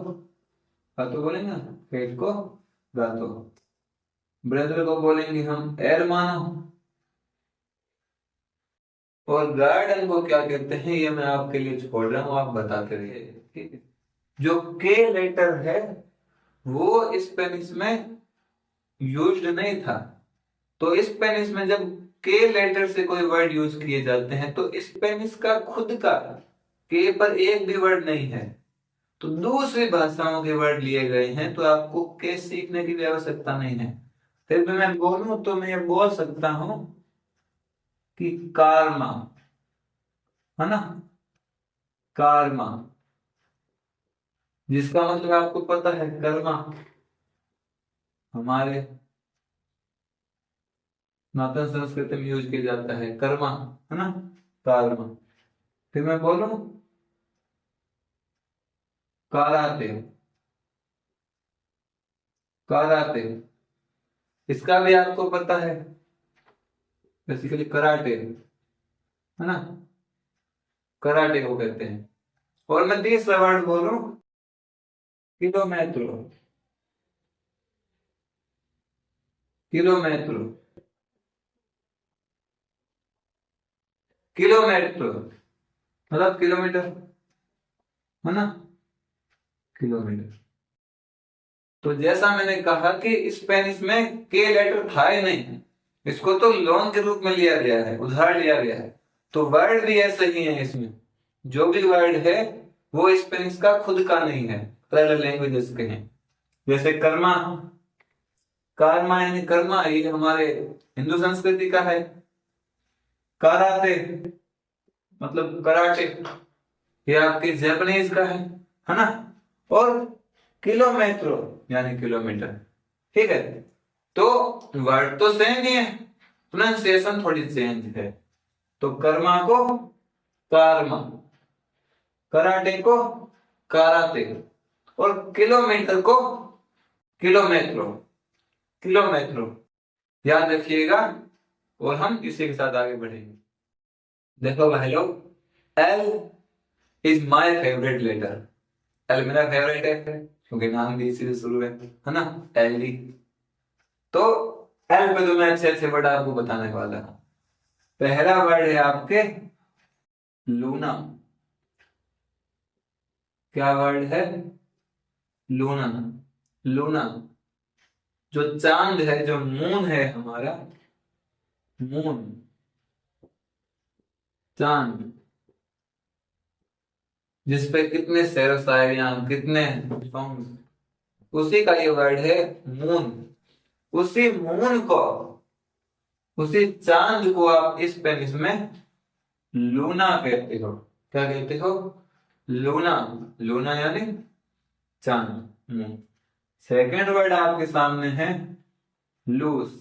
गातो बोलेंगे ना, केट को गातो। ब्रदर को बोलेंगे हम एरमानो। और गार्डन को क्या कहते हैं ये मैं आपके लिए छोड़ रहा हूं, आप बताते रहिए। ठीक है? जो के लेटर है वो स्पेनिश में यूज्ड नहीं था। तो स्पेनिश में जब के लेटर से कोई वर्ड यूज किए जाते हैं तो स्पेनिश का खुद का के पर एक भी वर्ड नहीं है, तो दूसरी भाषाओं के वर्ड लिए गए हैं। तो आपको के सीखने की भी आवश्यकता नहीं है। फिर भी मैं बोलूं तो मैं ये बोल सकता हूं कि कार्मा, है ना? कार्मा, जिसका मतलब आपको पता है कर्मा। हमारे सनातन संस्कृति में यूज किया जाता है कर्मा, है ना? कर्मा। फिर मैं बोलूं कराते। कराते, इसका भी आपको पता है, बेसिकली कराटे, है ना? कराटे को कहते हैं। और मैं तीसरा वर्ड बोलूं किलोमेट्रो, किलोमेट्रो, किलोमेट्रो मतलब किलोमीटर, है ना, किलोमीटर। तो जैसा मैंने कहा कि स्पेनिश में के लेटर था ही नहीं, इसको तो लोन के रूप में लिया गया है, उधार लिया गया है। तो वर्ड भी ऐसे ही है इसमें, जो भी वर्ड है वो स्पेनिश का खुद का नहीं है, अलग लैंग्वेजेस के हैं। जैसे कर्मा, कर्मा यानी कर्मा, ये हमारे हिंदू संस्कृति का है। कराते मतलब कराटे, ये आपके जापानीज का है ना। और किलोमेट्रो यानी किलोमीटर, ठीक है। तो वर्ड तो सेम ही है, प्रोनाउंसिएशन थोड़ी चेंज है। तो कर्मा को कर्मा, कराटे को कराते, और किलोमीटर को किलोमेट्रो, किलोमेट्रो, याद रखिएगा। और हम इसी के साथ आगे बढ़ेंगे। देखो भाई लोग, L is my favourite letter. L मेरा फेवरेट है क्योंकि नाम भी इसी से शुरू है ना, एल डी। तो एल पे तो मैं अच्छे अच्छे वर्ड आपको बताने वाला हूं। पहला वर्ड है आपके लूना। क्या वर्ड है? Luna, Luna. जो चांद है, जो मून है हमारा, मून, चांद, जिसपे कितने शेर शायरियां, कितने सॉन्ग, उसी का ये वर्ड है मून। उसी मून को, उसी चांद को आप स्पेनिश में लूना कहते हो। क्या कहते हो? लूना। लूना यानी चांद, मून। सेकंड वर्ड आपके सामने है लूस।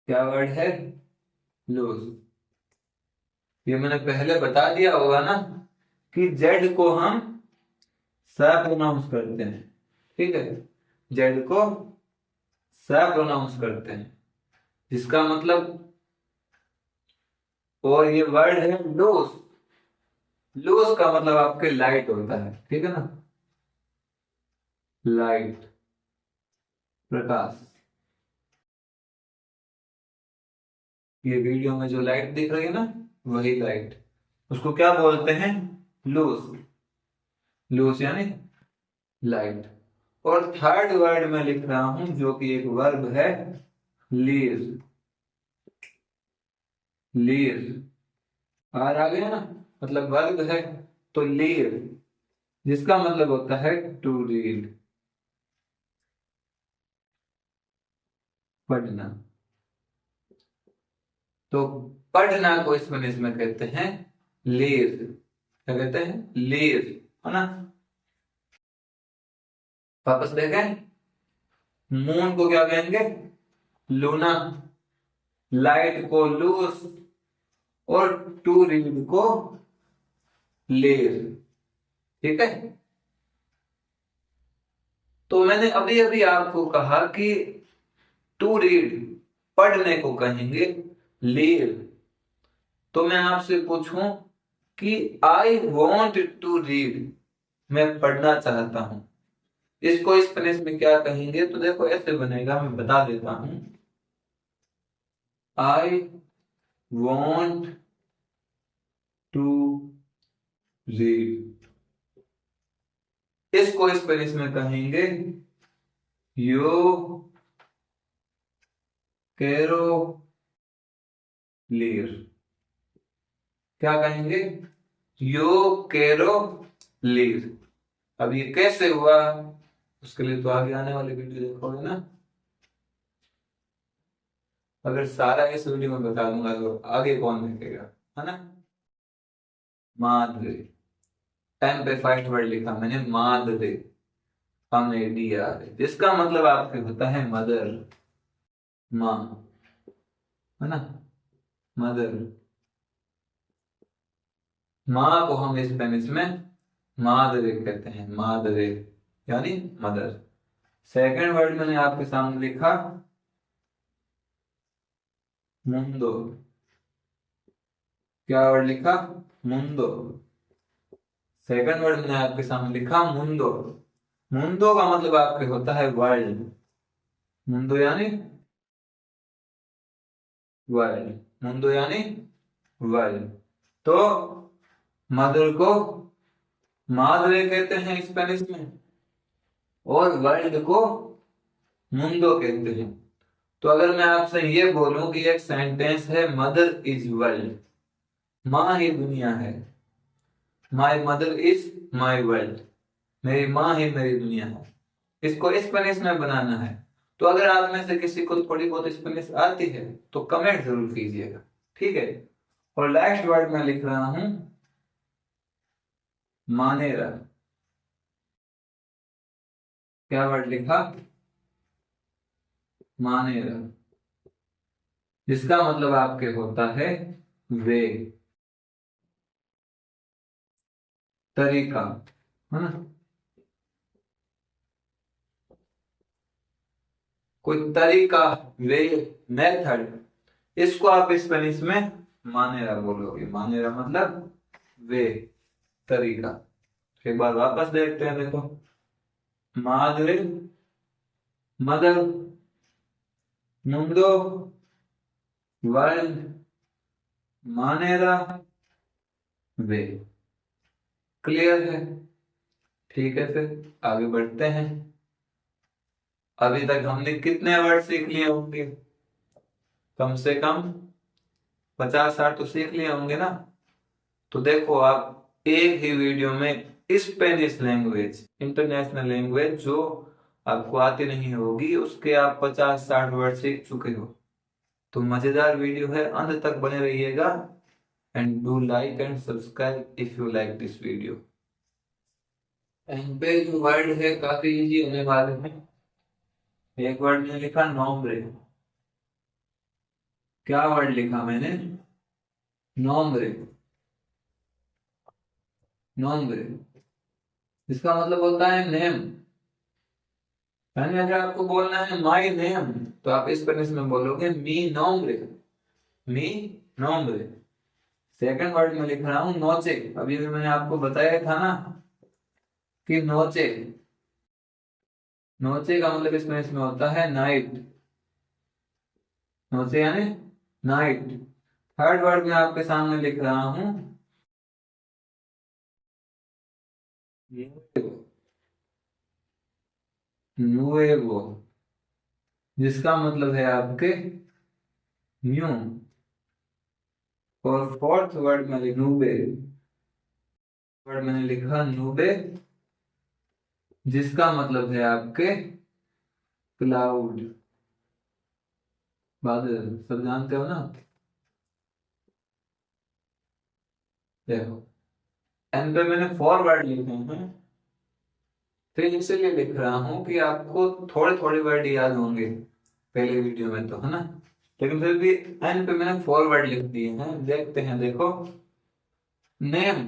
क्या वर्ड है? लूस। ये मैंने पहले बता दिया होगा ना कि जेड को हम स प्रोनाउंस करते हैं, ठीक है। जेड को स प्रोनाउंस करते हैं, जिसका मतलब, और ये वर्ड है लूस। लूस का मतलब आपके लाइट होता है, ठीक है ना, लाइट, प्रकाश। ये वीडियो में जो लाइट दिख रही है ना, वही लाइट, उसको क्या बोलते हैं? लूस। लूस यानी लाइट। और थर्ड वर्ड में लिख रहा हूं जो कि एक वर्ब है, लीव। लीव, आर आ गया ना, मतलब वर्ब है। तो लीव, जिसका मतलब होता है टू रीड, पढ़ना। तो पढ़ना को स्पेनिश में कहते हैं लीर। क्या कहते हैं? लीर, है ना। वापस देखें, मून को क्या कहेंगे? लूना। लाइट को लूस, और टू रीड को लेर, ठीक है। तो मैंने अभी अभी आपको कहा कि टू रीड पढ़ने को कहेंगे लीर। तो मैं आपसे पूछूं कि आई वॉन्ट टू रीड, मैं पढ़ना चाहता हूं, इसको स्पेनिश में क्या कहेंगे? तो देखो ऐसे बनेगा, मैं बता देता हूं। आई वॉन्ट टू रीड, इसको स्पेनिश में कहेंगे यो कैरो लीर। क्या कहेंगे? यो कैरो लीर। अब ये कैसे हुआ, उसके लिए तो आगे आने वाली वीडियो देखोगे ना। अगर सारा इस वीडियो में बता दूंगा तो आगे कौन देखेगा, है ना। मादरे, एम पे फाइट वर्ड लिखा मैंने, मादरे, हमने दिया, जिसका मतलब आपके होता है मदर, माँ, है ना, मदर। माँ को हम स्पेनिश में मादरे कहते हैं, मादरे यानी मदर। सेकंड वर्ड मैंने आपके सामने लिखा मुंदो। क्या वर्ड लिखा? मुंदो। सेकंड वर्ड मैंने आपके सामने लिखा मुंडो। मुंडो का मतलब आपके होता है वर्ल्ड। मुंडो यानी वर्ल्ड, मुंडो यानी वर्ल्ड। तो मदर को मादरे कहते हैं स्पेनिश में, और वर्ल्ड को मुंडो कहते हैं। तो अगर मैं आपसे ये बोलूं कि एक सेंटेंस है मदर इज वर्ल्ड, माँ ही दुनिया है, my mother is my world, मेरी माँ ही मेरी दुनिया है, इसको स्पेनिश में बनाना है। तो अगर आप में से किसी को थोड़ी बहुत स्पेनिश आती है तो कमेंट जरूर कीजिएगा, ठीक है। और लास्ट वर्ड में लिख रहा हूं मानेरा। क्या वर्ड लिखा? मानेरा, जिसका मतलब आपके होता है वे, तरीका, है ना। कोई तरीका, वे, मेथड, इसको आप स्पेनिश में मानेरा बोलोगे। मानेरा मतलब वे, तरीका। एक बार वापस देखते हैं, देखो मादरे, मदर, मुंडो, वर्ल्ड, मानेरा, वे। क्लियर है? ठीक है, फिर आगे बढ़ते हैं। अभी तक हमने कितने वर्ड सीख लिए होंगे? कम से कम 50-60 तो सीख लिए होंगे ना। तो देखो, आप एक ही वीडियो में स्पेनिश लैंग्वेज, इंटरनेशनल लैंग्वेज जो आपको आती नहीं होगी, उसके आप 50-60 वर्ड सीख चुके हो। तो मजेदार वीडियो है, अंत तक बने रहिएगा। And do like and subscribe if you like this video. And पे जो वर्ड है काफी इजी होने वाले हैं। एक वर्ड में लिखा नोम्ब्रे। क्या वर्ड लिखा मैंने? नोम्ब्रे। नोम्ब्रे, इसका मतलब होता है नेम। यानी अगर आपको बोलना है माई नेम, तो आप स्पेनिश में बोलोगे मी नोम्ब्रे, मी नोम्ब्रे। सेकंड वर्ड में लिख रहा हूं नोचे। अभी भी मैंने आपको बताया था ना कि नोचे, नोचे का मतलब स्पेनिश में होता है नाइट। नोचे यानी नाइट। थर्ड वर्ड में आपके सामने लिख रहा हूं नुएवो, जिसका मतलब है आपके न्यू। और फोर्थ वर्ड में नूबे, वर्ड मैंने लिखा नूबे, जिसका मतलब है आपके क्लाउड, बादल। सब जानते हो ना। देखो, एन पे मैंने 4 वर्ड लिखे हैं, फिर इसलिए लिख रहा हूं कि आपको थोड़े थोड़े वर्ड याद होंगे पहले वीडियो में, तो है ना। लेकिन फिर भी एन पे मैंने 4 वर्ड लिख दिए हैं। देखते हैं, देखो नेम,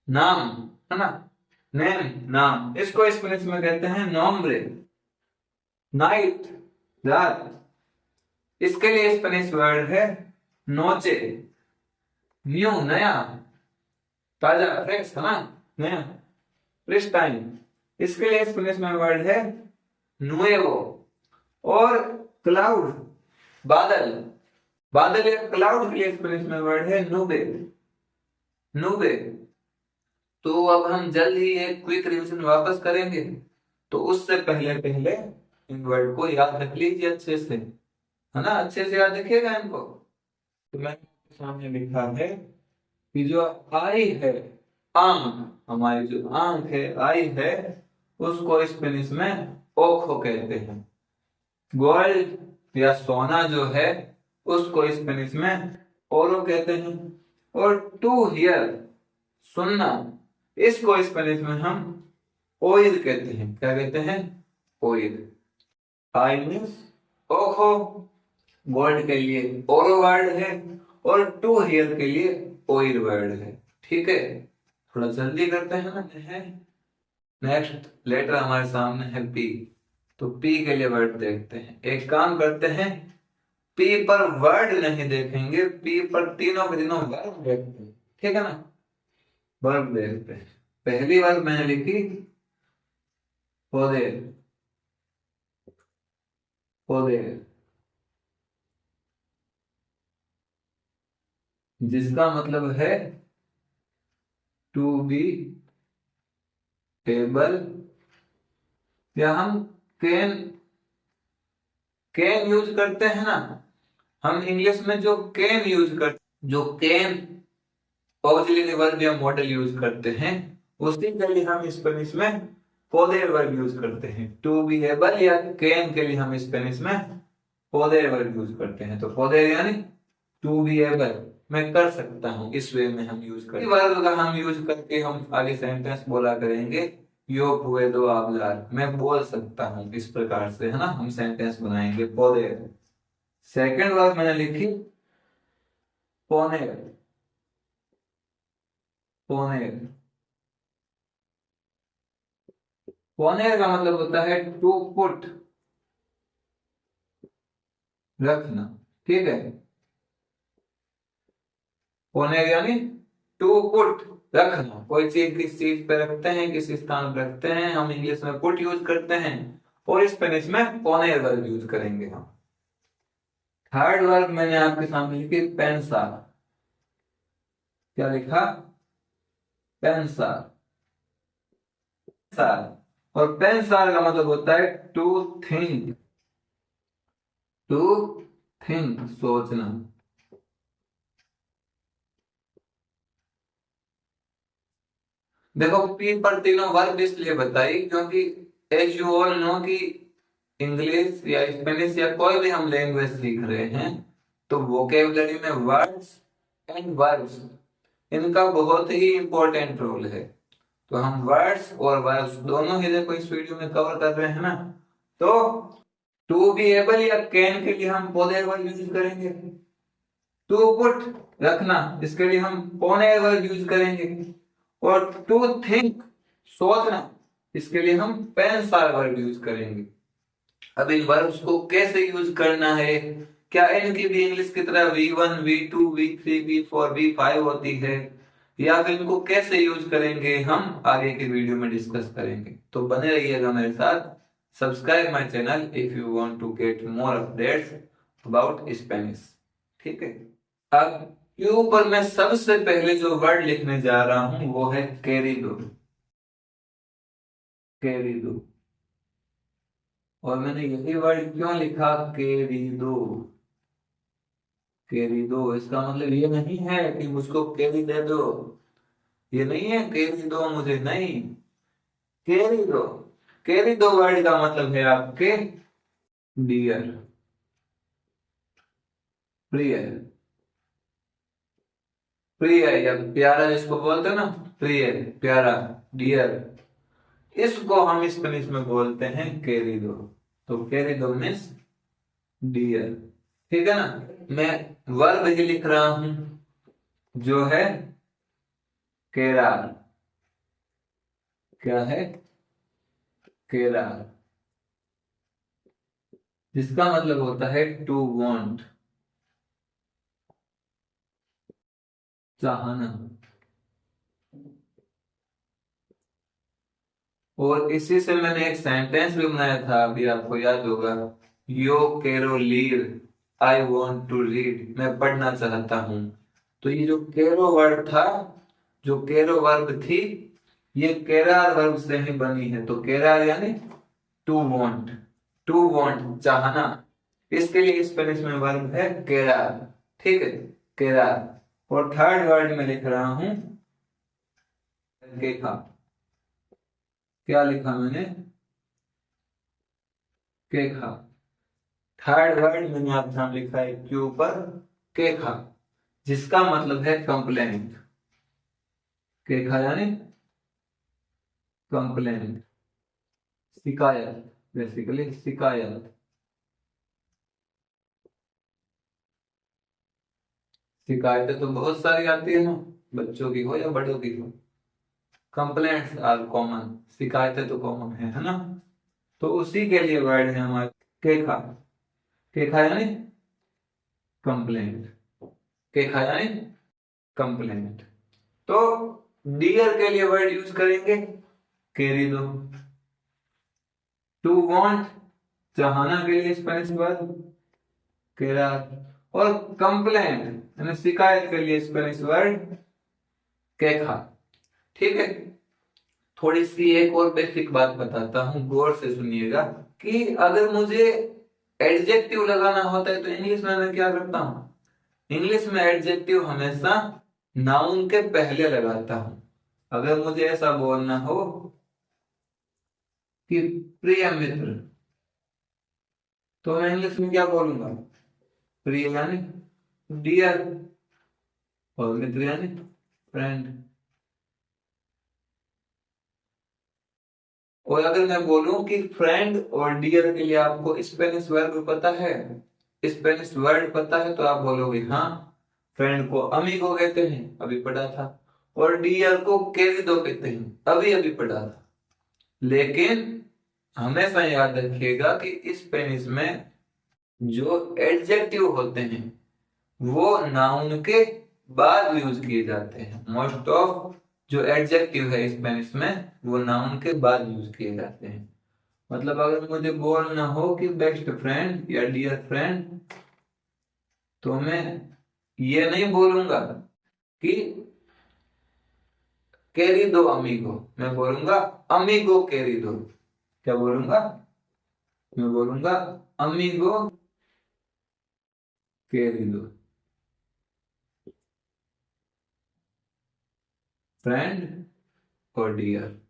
नाम, है ना। नेम, नाम, इसको स्पेनिश में कहते हैं नोम्ब्रे। नाइट, रात, इसके लिए स्पेनिश वर्ड है नोचे। न्यू, नया, ताजा, फ्रेश, है ना, नया, फ्रेश टाइम, इसके लिए स्पेनिश में वर्ड है नुएवो। और क्लाउड, बादल, बादल या क्लाउड के लिए स्पेनिश में वर्ड है नूबे, नूबे। तो अब हम जल्द ही एक क्विक रिवीजन वापस करेंगे, तो उससे पहले पहले इन वर्ड को याद रख लीजिए अच्छे से, है ना। अच्छे से याद रखिएगा इनको। तो मैंने सामने लिखा है कि जो आई है, आंख, हमारी जो आंख है, आई है, उसको स्पेनिश में ओखो कहते हैं। गोल्ड या सोना जो है, उसको स्पेनिश में ओरो कहते हैं। और टू हियर, सुनना, इसको स्पेनिश में हम ओइल कहते हैं। क्या कहते हैं? ओइल। आई मीन्स ओखो, गोल्ड के लिए ओरो वर्ड है, और टू हियर के लिए ओइल वर्ड है। ठीक है, थोड़ा जल्दी करते हैं ना। है नेक्स्ट लेटर हमारे सामने है पी। तो पी के लिए वर्ड देखते हैं। एक काम करते हैं, पी पर वर्ड नहीं देखेंगे, पी पर तीनों के तीनों वर्ड देखते हैं, ठीक है ना। वर्ब देखते हैं। पहली वर्ब मैंने लिखी पौधे, पौधे, जिसका मतलब है टू बी एबल, या हम कैन, कैन यूज करते हैं ना, हम इंग्लिश में जो कैन यूज कर, जो कैन ऑक्सिलरी वर्ब या मॉडल यूज करते हैं, उसी के लिए हम स्पेनिश में पोदेर वर्ब यूज करते हैं। टू बी एबल या कैन के लिए हम स्पेनिश में पोदेर वर्ब यूज करते हैं। तो पोदेर यानी टू बी एबल, मैं कर सकता हूं, इस वे में हम यूज करते हैं। वर्ब का हम यूज करके हम आगे सेंटेंस बोला करेंगे, यो पुएदो hablar, मैं बोल सकता हूं, इस प्रकार से है ना हम सेंटेंस बनाएंगे पोदेर। सेकंड वर्ब मैंने लिखी पोनेर, पोनेर, पोनेर का मतलब होता है टू पुट, रखना, ठीक है। पोनेर यानी टू पुट, रखना, कोई चीज किस चीज पे रखते हैं, किस स्थान पे रखते हैं, हम इंग्लिश में पुट यूज करते हैं और स्पेनिश में पोनेर वर्ब यूज करेंगे हम। थर्ड वर्ब मैंने आपके सामने लिखी पेंसा, क्या लिखा, पेंसा, और पेंसार का मतलब होता है टू थिंक, टू थिंक, सोचना। देखो पी पर तीनों वर्ब इसलिए बताई क्योंकि एज यू ऑल नो कि इंग्लिश या स्पेनिश या कोई भी हम लैंग्वेज सीख रहे हैं तो वोकेबलरी में वर्ड्स एंड वर्ब्स, इनका बहुत ही इंपॉर्टेंट रोल है। तो हम वर्ड्स और वर्ब्स दोनों ही देखो इस वीडियो में कवर कर रहे हैं ना। तो टू बी एबल या कैन के लिए हम पोदेर वर्ब यूज करेंगे, टू पुट, रखना, इसके लिए हम पोनेर वर्ब यूज करेंगे, और टू थिंक, सोचना, इसके लिए हम पेंसार वर्ब यूज करेंगे। अब इन वर्ब्स को कैसे यूज करना है, क्या इनकी भी इंग्लिश की तरह V1, V2, V3, V4, V5 होती है, या फिर इनको कैसे यूज करेंगे हम आगे की वीडियो में डिस्कस करेंगे। तो बने रहिएगा मेरे साथ। Subscribe my channel if you want to get more updates about Spanish, ठीक है। अब क्यू पर मैं सबसे पहले जो वर्ड लिखने जा रहा हूं वो है querido, querido। और मैंने यही वर्ड क्यों लिखा querido, querido, इसका मतलब ये नहीं है कि मुझको केरी दे दो, ये नहीं है केरी दो मुझे, नहीं, केरी दो, केरी दो वर्ड का मतलब है आपके डियर, प्रिय, प्रिय या प्यारा जिसको बोलते हैं ना, प्रिय, प्यारा, डियर, इसको हम स्पेनिश में बोलते हैं querido। तो querido मीन्स डियर, ठीक है ना। मैं वर्ब ही लिख रहा हूं जो है querer, क्या है, querer, जिसका मतलब होता है टू वांट, चाहना। और इसी से मैंने एक सेंटेंस भी बनाया था, अभी आपको याद होगा, यो केरो Leer, I want to read, मैं पढ़ना चाहता हूं। तो ये जो केरो वर्ड था, जो केरो वर्ब थी, ये केरार वर्ब से ही बनी है। तो केरार यानी टू वांट, टू वांट, चाहना, इसके लिए स्पेनिश में वर्ब है केरार, ठीक है, केरार। और थर्ड वर्ड में लिख रहा हूं केखा, क्या लिखा मैंने, केखा। थर्ड वर्ड मैंने आपके सामने लिखा है क्यू पर केखा, जिसका मतलब है कंप्लेंट, केखा यानी कंप्लेंट, शिकायत, बेसिकली शिकायत, शिकायतें तो बहुत सारी आती है ना, बच्चों की हो या बड़ों की हो, कंप्लेंट्स आर कॉमन, शिकायतें तो कॉमन है ना। तो उसी के लिए वर्ड है हमारे केखा, केखा यानी कंप्लेंट, केखा यानी कंप्लेंट। तो डियर के लिए वर्ड यूज करेंगे querido। टू वांट, चाहना के लिए स्पेनिश वर्ड querer। और कंप्लेंट यानी शिकायत के लिए स्पेनिश वर्ड queja। ठीक है। थोड़ी सी एक और बेसिक बात बताता हूँ, गौर से सुनिएगा कि अगर मुझे एडजेक्टिव लगाना होता है तो इंग्लिश में मैं क्या करता हूँ, इंग्लिश में एडजेक्टिव हमेशा नाउन के पहले लगाता हूँ। अगर मुझे ऐसा बोलना हो कि प्रिय मित्र, तो मैं इंग्लिश में क्या बोलूंगा, प्रिय यानी डियर, और मित्र यानी फ्रेंड। और अगर मैं बोलूं कि फ्रेंड और डियर के लिए आपको स्पेनिश वर्ब पता है, स्पेनिश वर्ड पता है, तो आप बोलोगे हाँ। फ्रेंड को अमीगो कहते हैं, अभी पढ़ा था। और डियर को केरिडो कहते हैं, अभी अभी पढ़ा था। लेकिन हमेशा याद रखिएगा कि स्पेनिश में जो एडजेक्टिव होते हैं वो नाउन के बाद यूज किए जाते हैं। मोस्ट ऑफ जो एडजेक्टिव है स्पेनिश में वो नाउन के बाद यूज किए जाते हैं। मतलब अगर मुझे बोलना हो कि बेस्ट फ्रेंड या डियर फ्रेंड, तो मैं ये नहीं बोलूंगा कि कैरी दो अमीगो, मैं बोलूंगा अमीगो कैरी दो। क्या बोलूंगा, मैं बोलूंगा अमीगो कैरी दो, फ्रेंड और डियर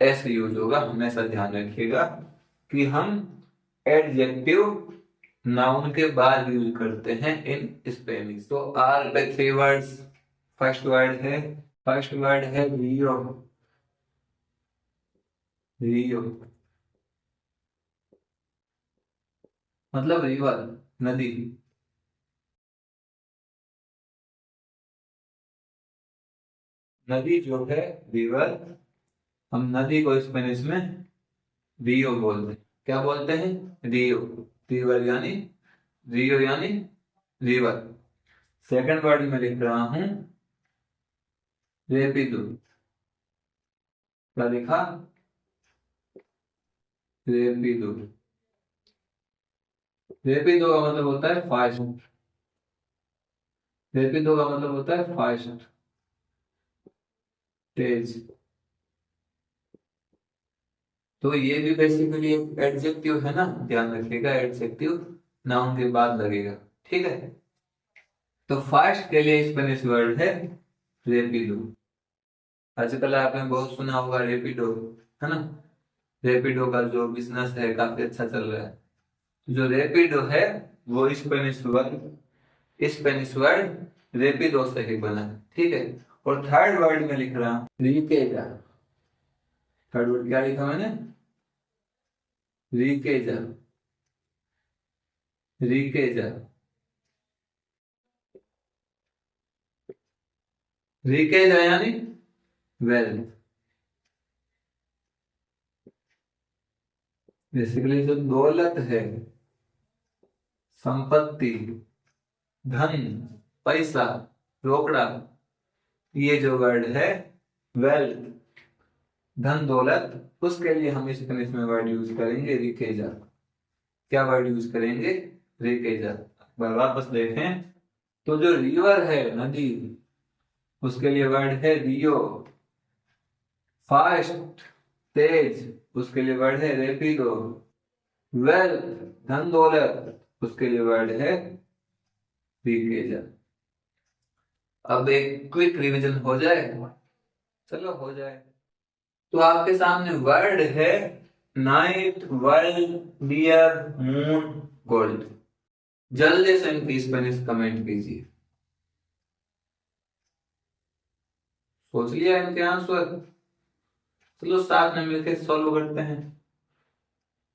ऐसे यूज होगा। हमेशा ध्यान रखिएगा कि हम एडजेक्टिव नाउन के बाद यूज करते हैं इन स्पेनिश। तो आर पे 3 वर्ड्स। फर्स्ट वर्ड है रियो। रियो मतलब रिवर, नदी। नदी जो है रिवर, हम नदी को स्पेनिश में रियो बोलते हैं। क्या बोलते हैं, रियो। रिवर यानी, रियो यानी रिवर। सेकंड वर्ड में लिख रहा हूं रेपिडो। क्या लिखा, रेपिडो। रेपिडो का मतलब होता है फास्ट। रेपिडो का मतलब होता है फास्ट, तेज। तो ये भी बेसिकली एक एडजेक्टिव है ना, ध्यान रखिएगा एडजेक्टिव नाउन के बाद लगेगा। ठीक है। तो फास्ट के लिए स्पेनिश वर्ड है रेपिडो। आजकल आपने बहुत सुना होगा रेपिडो, है ना। रेपिडो का जो बिजनेस है काफी अच्छा चल रहा है। जो रेपिडो है वो स्पेनिश वर्ड रेपिडो से ही बना है। ठीक है। और थर्ड वर्ड में लिख रहा हूं रिकेजा। थर्ड वर्ड क्या लिखा मैंने, रिकेजा। रिकेजा, रिकेजा यानी वेल्थ। बेसिकली जो दौलत है, संपत्ति, धन, पैसा, रोकड़ा, ये जो वर्ड है वेल्थ, धन दौलत, उसके लिए हम स्पेनिश में वर्ड यूज करेंगे रिकेजा। क्या वर्ड यूज करेंगे, रिकेजा। वापस देखें तो जो रिवर है नदी, उसके लिए वर्ड है रियो। फास्ट, तेज, उसके लिए वर्ड है रेपिडो। वेल्थ, धन दौलत, उसके लिए वर्ड है रिकेजा। अब एक क्विक रिवीजन हो जाए, चलो हो जाए। तो आपके सामने वर्ड है night, world, dear, moon, gold. जल्दी से इनकी स्पेनिश कमेंट कीजिए। सोच लिया इनके आंसर, चलो साथ में मिलकर सॉल्व करते हैं।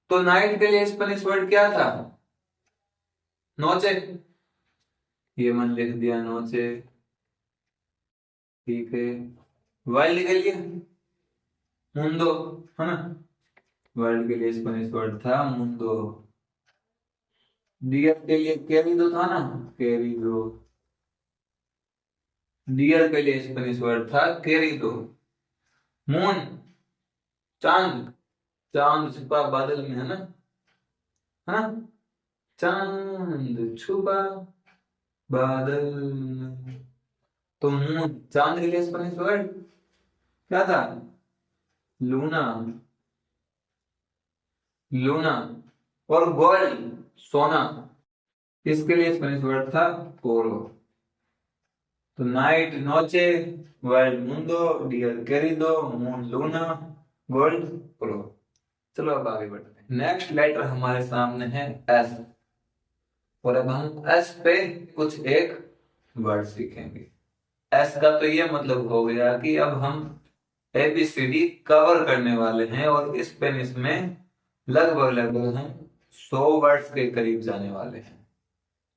तो नाइट के लिए स्पेनिश वर्ड क्या था, नोचे। ये मन लिख दिया नोचे। ठीक है। वर्ल्ड के लिए मुंदो, है ना। वर्ल्ड के लिए स्पेनिश वर्ड था मुंदो। डियर के लिए कैरिडो था ना, कैरिडो। डियर के लिए स्पेनिश वर्ड था querido। मून, चांद, चांद छुपा बादल में है ना, हाँ, चांद छुपा बादल में। तो मून, चांद के लिए स्पेनिश वर्ड क्या था? Luna, Luna. और गोल्ड, सोना, इसके लिए स्पेनिश वर्ड था ओरो। तो नाइट, नोचे, वर्ल्ड, मुंडो, डियर querido, मून, लूना, गोल्ड, ओरो। चलो अब आगे बढ़ते हैं। नेक्स्ट लेटर हमारे सामने है एस। और अब हम एस पे कुछ एक वर्ड सीखेंगे। एस का तो ये मतलब हो गया कि अब हम एबीसीडी कवर करने वाले हैं और इस स्पेनिश में लगभग लगभग हम 100 वर्ड्स के करीब जाने वाले हैं।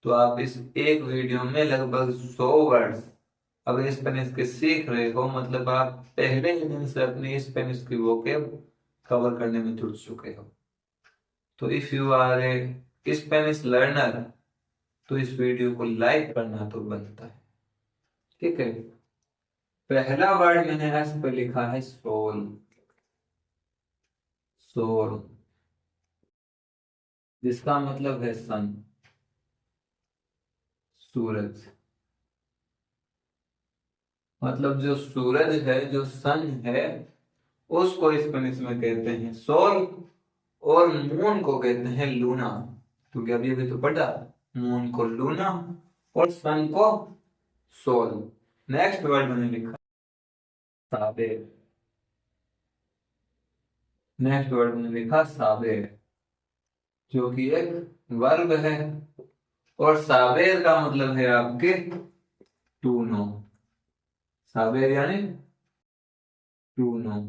तो आप इस एक वीडियो में लगभग 100 वर्ड्स अगर स्पेनिश के सीख रहे हो, मतलब आप पहले ही दिन से अपनी स्पेनिश की वोकेब कवर करने में जुट चुके हो। तो if you are a Spanish learner तो इस वीडियो को लाइक करना तो बनता है, ठीक है। पहला वर्ड मैंने एस पे लिखा है सोल। सोल जिसका मतलब है सन, सूरज। मतलब जो सूरज है, जो सन है, उसको स्पेनिश में कहते हैं सोल। और मून को कहते हैं लूना, क्योंकि अभी अभी तो पढ़ा, मून को लूना और सन को सोल। नेक्स्ट वर्ड मैंने लिखा साबेर। नेक्स्ट वर्ड मैंने लिखा साबेर, जो कि एक वर्ब है। और साबेर का मतलब है आपके टू नो। साबेर यानी टू नो।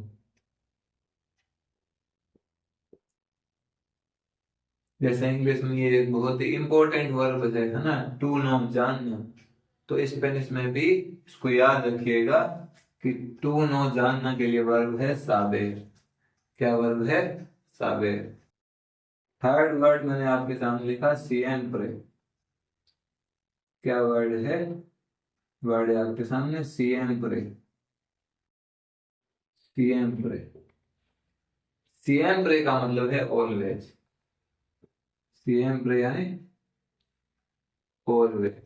जैसे इंग्लिश में ये एक बहुत ही इंपॉर्टेंट वर्ब है ना, टू नो, जानना। तो स्पेनिश में भी इसको याद रखिएगा कि टू नो जानना के लिए वर्ब है साबेर। क्या वर्ब है? साबेर। थर्ड वर्ड मैंने आपके सामने लिखा सिएम्प्रे। क्या वर्ड है? वर्ड है आपके सामने सिएम्प्रे। सिएम्प्रे, सिएम्प्रे का मतलब है ऑलवेज। सिएम्प्रे यानी ऑलवेज,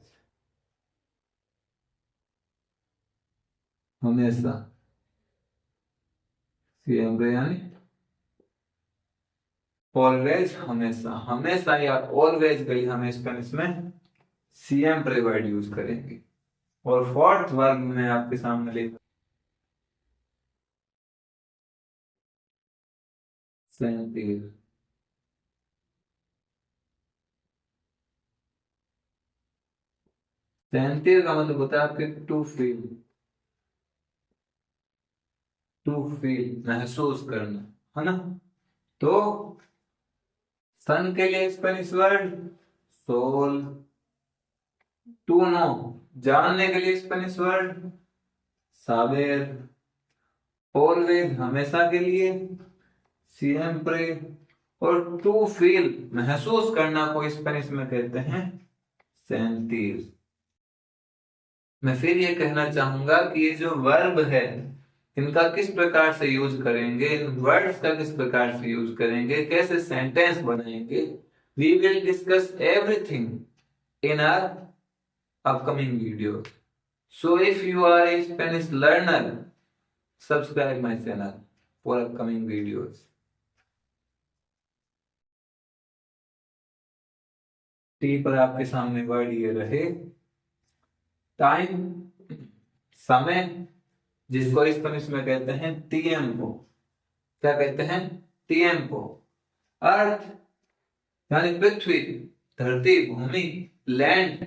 हमेशा। सिएम्प्रे यानी ऑलवेज, हमेशा। हमेशा या ऑलवेज के लिए हम स्पेनिश में सिएम्प्रे वर्ड यूज करेंगे। और फोर्थ वर्ड में आपके सामने लिखा सेंतिर। सेंतिर का मतलब होता है आपके टू फील। टू फील, महसूस करना, है ना। तो सन के लिए स्पेनिश वर्ड सोल। टू नो, जानने के लिए स्पेनिश वर्ड साबेर। ऑलवेज, हमेशा के लिए सिएम्प्रे। और टू फील, महसूस करना को स्पेनिश में कहते हैं सेंtir। मैं फिर ये कहना चाहूंगा कि ये जो वर्ब है, इनका किस प्रकार से यूज करेंगे, इन वर्ड्स का किस प्रकार से यूज करेंगे, कैसे सेंटेंस बनाएंगे, we will discuss everything in our upcoming video. So if you are a Spanish learner, subscribe my channel for upcoming videos. T पर आपके सामने वर्ड ये रहे टाइम, समय, जिसको स्पेनिश में कहते हैं tiempo। क्या कहते हैं? tiempo। अर्थ यानी पृथ्वी, धरती, भूमि, लैंड,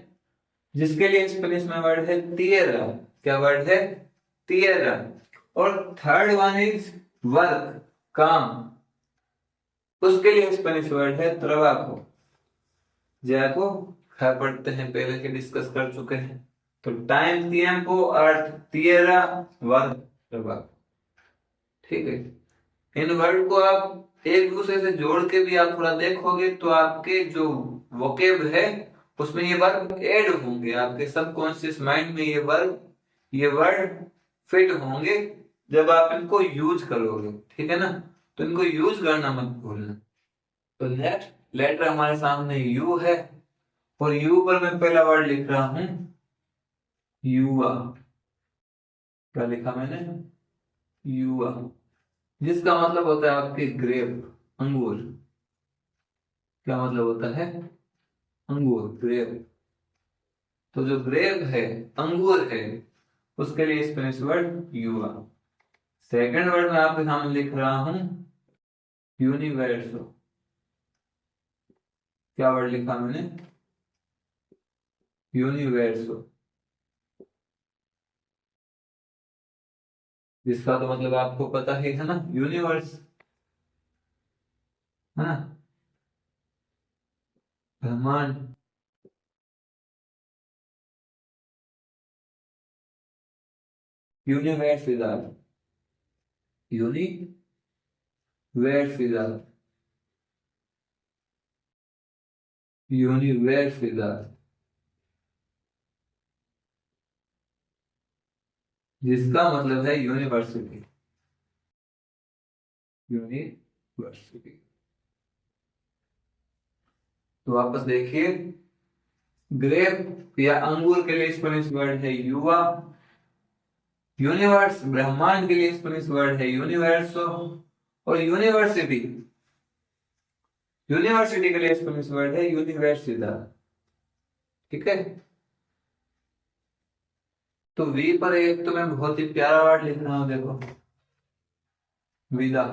जिसके लिए स्पेनिश में वर्ड है tierra। क्या वर्ड है? tierra। और थर्ड वन इज वर्क, काम, उसके लिए स्पेनिश वर्ड है trabajo। जैको खा पढ़ते हैं, पहले के डिस्कस कर चुके हैं। तो टाइम, tiempo, अर्थ, tierra, वर्क, trabajo। ठीक है। इन वर्ड को आप एक दूसरे से जोड़ के भी आप थोड़ा देखोगे तो आपके जो वोकेब है उसमें ये वर्ब ऐड होंगे। आपके सबकॉन्शियस माइंड में ये वर्ब ये वर्ड फिट होंगे जब आप इनको यूज करोगे, ठीक है ना। तो इनको यूज करना मत भूलना। तो नेक्स्ट लेटर हमारे सामने यू है, और यू पर मैं पहला वर्ड लिख रहा हूं युवा। क्या लिखा मैंने? युवा, जिसका मतलब होता है आपके ग्रेप, अंगूर। क्या मतलब होता है? अंगूर, ग्रेप। तो जो ग्रेप है, अंगूर है, उसके लिए स्पेनिश वर्ड युवा। सेकंड वर्ड मैं आपके सामने लिख रहा हूं यूनिवर्सो। क्या वर्ड लिखा मैंने? यूनिवर्सो, जिसका तो मतलब आपको पता ही है ना, यूनिवर्स, है ना, ब्रह्मांड। यूनिवर्सिदad, यूनिवर्सिदad, यूनिवर्सिदad, जिसका मतलब है यूनिवर्सिटी, यूनिवर्सिटी। तो वापस देखिए, ग्रेप या अंगूर के लिए स्पेनिश वर्ड है युवा, यूनिवर्स ब्रह्मांड के लिए स्पेनिश वर्ड है यूनिवर्सो, और यूनिवर्सिटी, यूनिवर्सिटी के लिए स्पेनिश वर्ड है यूनिवर्सिडad। ठीक है। तो वी पर एक तो मैं बहुत ही प्यारा वर्ड लिख रहा हूं, देखो, विदा।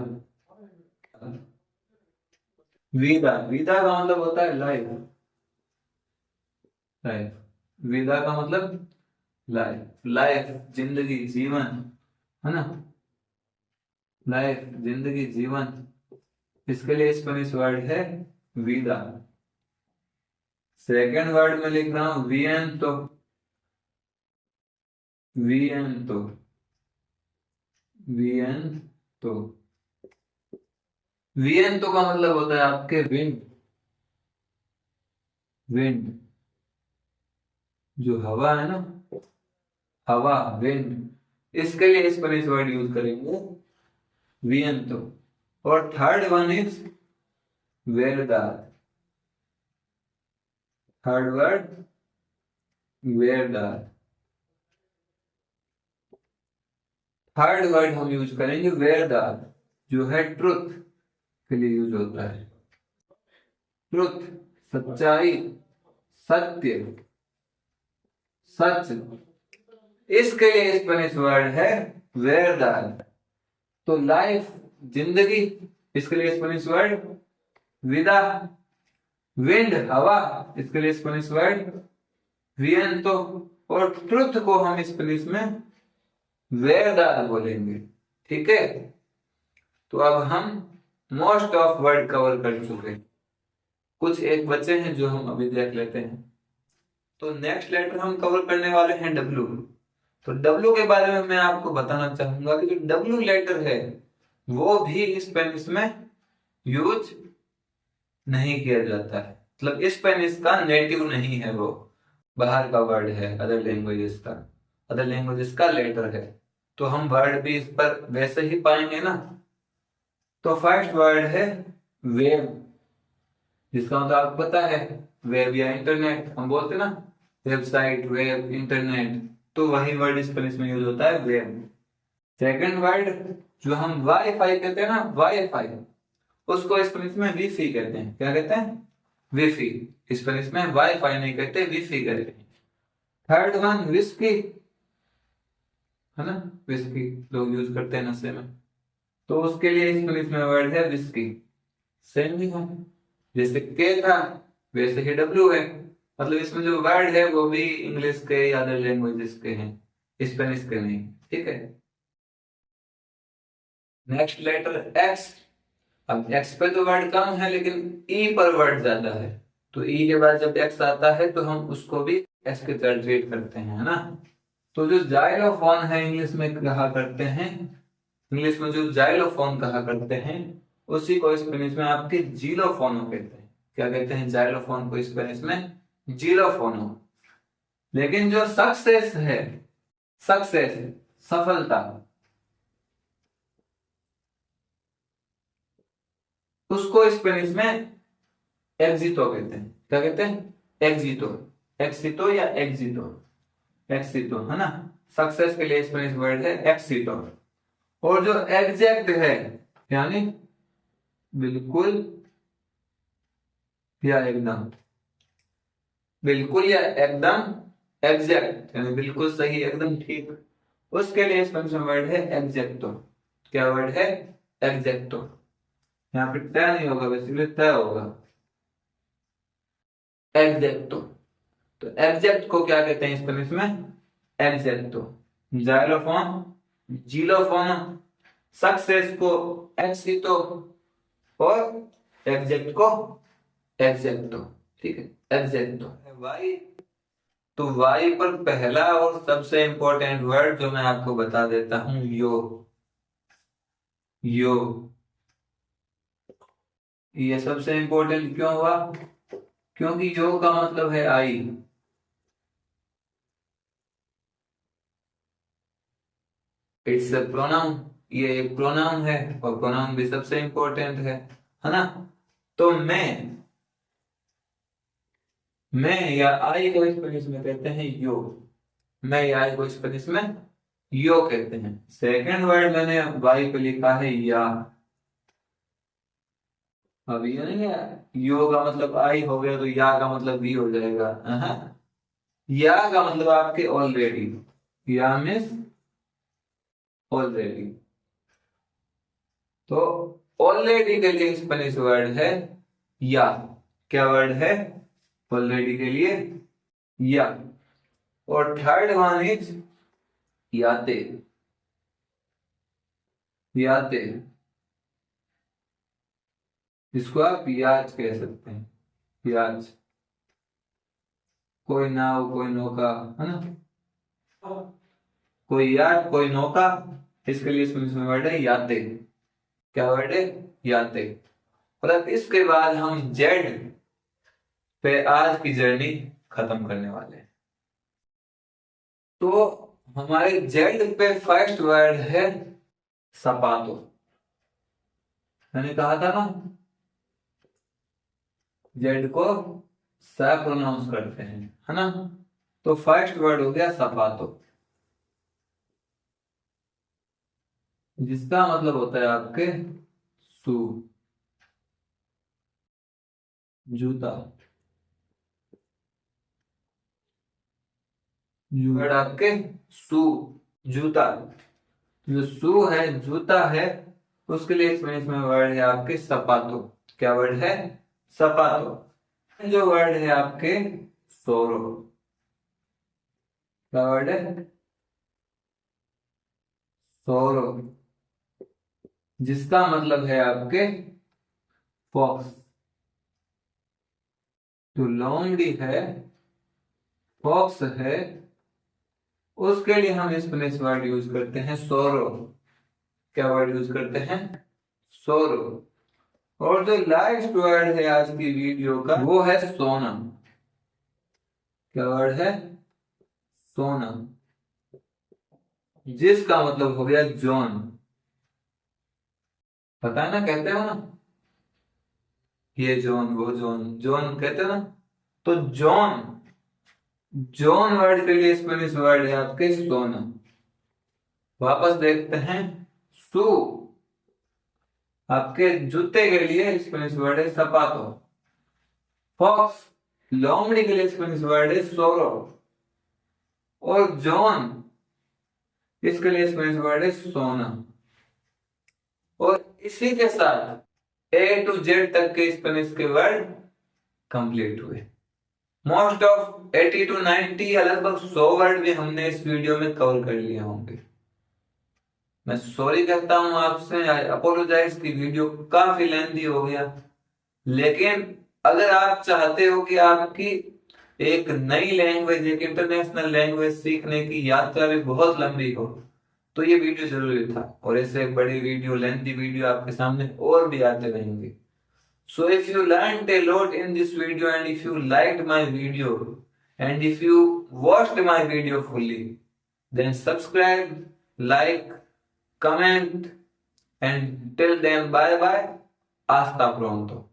विदा, विदा का मतलब होता है लाइफ, लाइफ। विदा का मतलब लाइफ, लाइफ जिंदगी, जीवन, है ना, लाइफ जिंदगी, जीवन। इसके लिए स्पेनिश वर्ड है विदा। सेकंड वर्ड में लिख रहा हूं विएंतो, विएंतो, विएंतो। विएंतो का मतलब होता है आपके विंड, विंड, जो हवा है ना, हवा, विंड। इसके लिए स्पेनिश वर्ड यूज करेंगे विएंतो। और थर्ड वन इज वेरदाद। थर्ड वर्ड वेरदाद। थर्ड वर्ड हम यूज करेंगे वेरदाद, जो है ट्रुथ के लिए यूज होता है। ट्रुथ, सच्चाई, सत्य, सच। इसके लिए स्पेनिश वर्ड है वेरदाद। तो लाइफ, जिंदगी, इसके लिए स्पेनिश वर्ड विदा। विंड, हवा, इसके लिए स्पेनिश वर्ड विएंतो। और ट्रुथ को हम स्पेनिश में वेरदाद बोलेंगे। ठीक है। तो अब हम मोस्ट ऑफ वर्ड कवर कर चुके, कुछ एक बचे हैं जो हम अभी देख लेते हैं। तो नेक्स्ट लेटर हम कवर करने वाले हैं डब्ल्यू। तो डब्ल्यू के बारे में मैं आपको बताना चाहूंगा कि जो डब्ल्यू लेटर है वो भी स्पेनिश में यूज नहीं किया जाता है, मतलब स्पेनिश का नेटिव नहीं है, वो बाहर का वर्ड है, अदर लैंग्वेजेस का, अदर लैंग्वेजेस का लेटर है। तो हम वर्ड भी इस पर वैसे ही पाएंगे ना। तो फर्स्ट वर्ड है वेब, जिसका मतलब आपको पता है, वेब या इंटरनेट हम बोलते हैं ना, वेबसाइट, वेब, इंटरनेट। तो वही वर्ड स्पेनिश में यूज होता है, वेब। सेकंड वर्ड जो हम वाईफाई कहते हैं ना, वाईफाई, उसको स्पेनिश में वीफी कहते हैं। क्या कहते हैं? वीफी। स्पेनिश में वाईफाई नहीं कहते, वीफी कहते हैं। थर्ड वन विस्की, है ना, विस्की लोग यूज करते हैं नशे में, तो उसके लिए स्पेनिश में वर्ड है विस्की। सेम ही है, जैसे के था वैसे ही डब्ल्यू है, मतलब इसमें जो वर्ड है वो भी इंग्लिश के या अदर लैंग्वेजेस के हैं, स्पेनिश के नहीं। ठीक है। Next letter X. अब एक्स पे तो वर्ड कम है लेकिन ई पर वर्ड ज्यादा है। तो ई के बाद जब एक्स आता है तो हम उसको भी एक्स के तरह ट्रीट करते हैं, है ना। तो जो जाइलोफोन है इंग्लिश में कहा करते हैं, इंग्लिश में जो जाइलोफोन कहा करते हैं, उसी को स्पेनिश में आपके जीलोफोनो कहते हैं। क्या कहते हैं? जाइलोफोन को स्पेनिश में जीलोफोनो। लेकिन जो सक्सेस है सक्सेस सफलता, उसको स्पेनिश में एग्जिटो कहते हैं। क्या कहते हैं? एग्जिटो, एक्सिटो या एग्जिटो, एक्सिटो है ना। सक्सेस के लिए स्पेनिश वर्ड है एक्सिटो। और जो एग्जैक्ट है यानी बिल्कुल या एकदम, बिल्कुल या एकदम, एग्जैक्ट यानी बिल्कुल सही, एकदम ठीक, उसके लिए स्पेनिश वर्ड है एग्जैक्टो। क्या वर्ड है? एग्जैक्टो। यहाँ पे तय नहीं होगा, बेसिकली तय होगा, एग्जैक्टो। तो एग्जैक्ट को क्या कहते हैं स्पेनिश में? एग्जैक्टो। जाइलोफोन, जीलोफोन, सक्सेस को एक्सिटो और एग्जैक्ट को एग्जैक्टो। ठीक है, एग्जैक्टो। वाई, तो वाई पर पहला और सबसे इंपॉर्टेंट वर्ड जो मैं आपको बता देता हूं, यो। यो, ये सबसे इंपॉर्टेंट क्यों हुआ? क्योंकि यो का मतलब है आई। इट्स अ प्रोनाउन, ये एक प्रोनाउन है और प्रोनाउन भी सबसे इंपॉर्टेंट है ना। तो मैं या आई को स्पेनिश में कहते हैं यो। मैं या आई को स्पेनिश में यो कहते हैं। सेकंड वर्ड मैंने वाई पे लिखा है या। अब ये नहीं है, यो का मतलब आई हो गया तो या का मतलब भी हो जाएगा। या का मतलब आपके ऑलरेडी, या मीन्स ऑलरेडी। तो ऑलरेडी के लिए स्पेनिश वर्ड है या। क्या वर्ड है ऑलरेडी के लिए? या। और थर्ड वन इज याते। याते, जिसको आप याच कह सकते हैं, याच। कोई नाव, कोई नौका, है ना। कोई याट, कोई नौका, इसके लिए इसमें वर्ड है याते। क्या वर्ड है? याते। और अब इसके बाद हम जेड पे आज की जर्नी खत्म करने वाले हैं। तो हमारे जेड पे फर्स्ट वर्ड है सपातो। मैंने कहा था ना, जेड को स प्रोनाउंस करते हैं, है ना। तो फर्स्ट वर्ड हो गया सपातो, जिसका मतलब होता है आपके शू, जूता। वर्ड आपके शू, जूता। जो शू है, जूता है, उसके लिए स्पेनिश में वर्ड है आपके सपातो। क्या वर्ड है? सपातो। जो वर्ड है आपके सोरो। क्या वर्ड है? सोरो, जिसका मतलब है आपके फॉक्स। जो लोमड़ी है, फॉक्स है, उसके लिए हम स्पेनिश वर्ड यूज करते हैं सोरो। क्या वर्ड यूज करते हैं? सोरो। और जो लास्ट वर्ड है आज की वीडियो का, वो है सोनम। क्या वर्ड है? सोनम, जिसका मतलब हो गया जॉन। पता है ना, कहते हो ना, ये जॉन, वो जॉन, जॉन कहते हो ना। तो जॉन, जॉन वर्ड के लिए स्पेनिश वर्ड है आपके सोनम। वापस देखते हैं, शू आपके जूते के लिए स्पेनिश वर्ड है सपातो। फॉक्स, लोमड़ी के लिए स्पेनिश वर्ड है सोरो। और जॉन, इसके लिए स्पेनिश वर्ड है सोना। और इसी के साथ ए टू जेड तक के स्पेनिश के वर्ड कंप्लीट हुए। मोस्ट ऑफ 80 टू 90 या लगभग 100 वर्ड भी हमने इस वीडियो में कवर कर लिए होंगे। मैं सॉरी कहता हूं आपसे, अपोलोजाइज की वीडियो काफी लेंथी हो गया। लेकिन अगर आप चाहते हो कि आपकी एक नई लैंग्वेज, एक इंटरनेशनल लैंग्वेज सीखने की यात्रा भी बहुत लंबी हो, तो ये वीडियो जरूरी था। और ऐसे बड़ी वीडियो, लेंथी वीडियो आपके सामने और भी आते रहेंगे। So if you learned a lot in this video, and if you liked my video, and if you watched my video fully, then subscribe, like, comment, and till then, bye bye. Hasta pronto.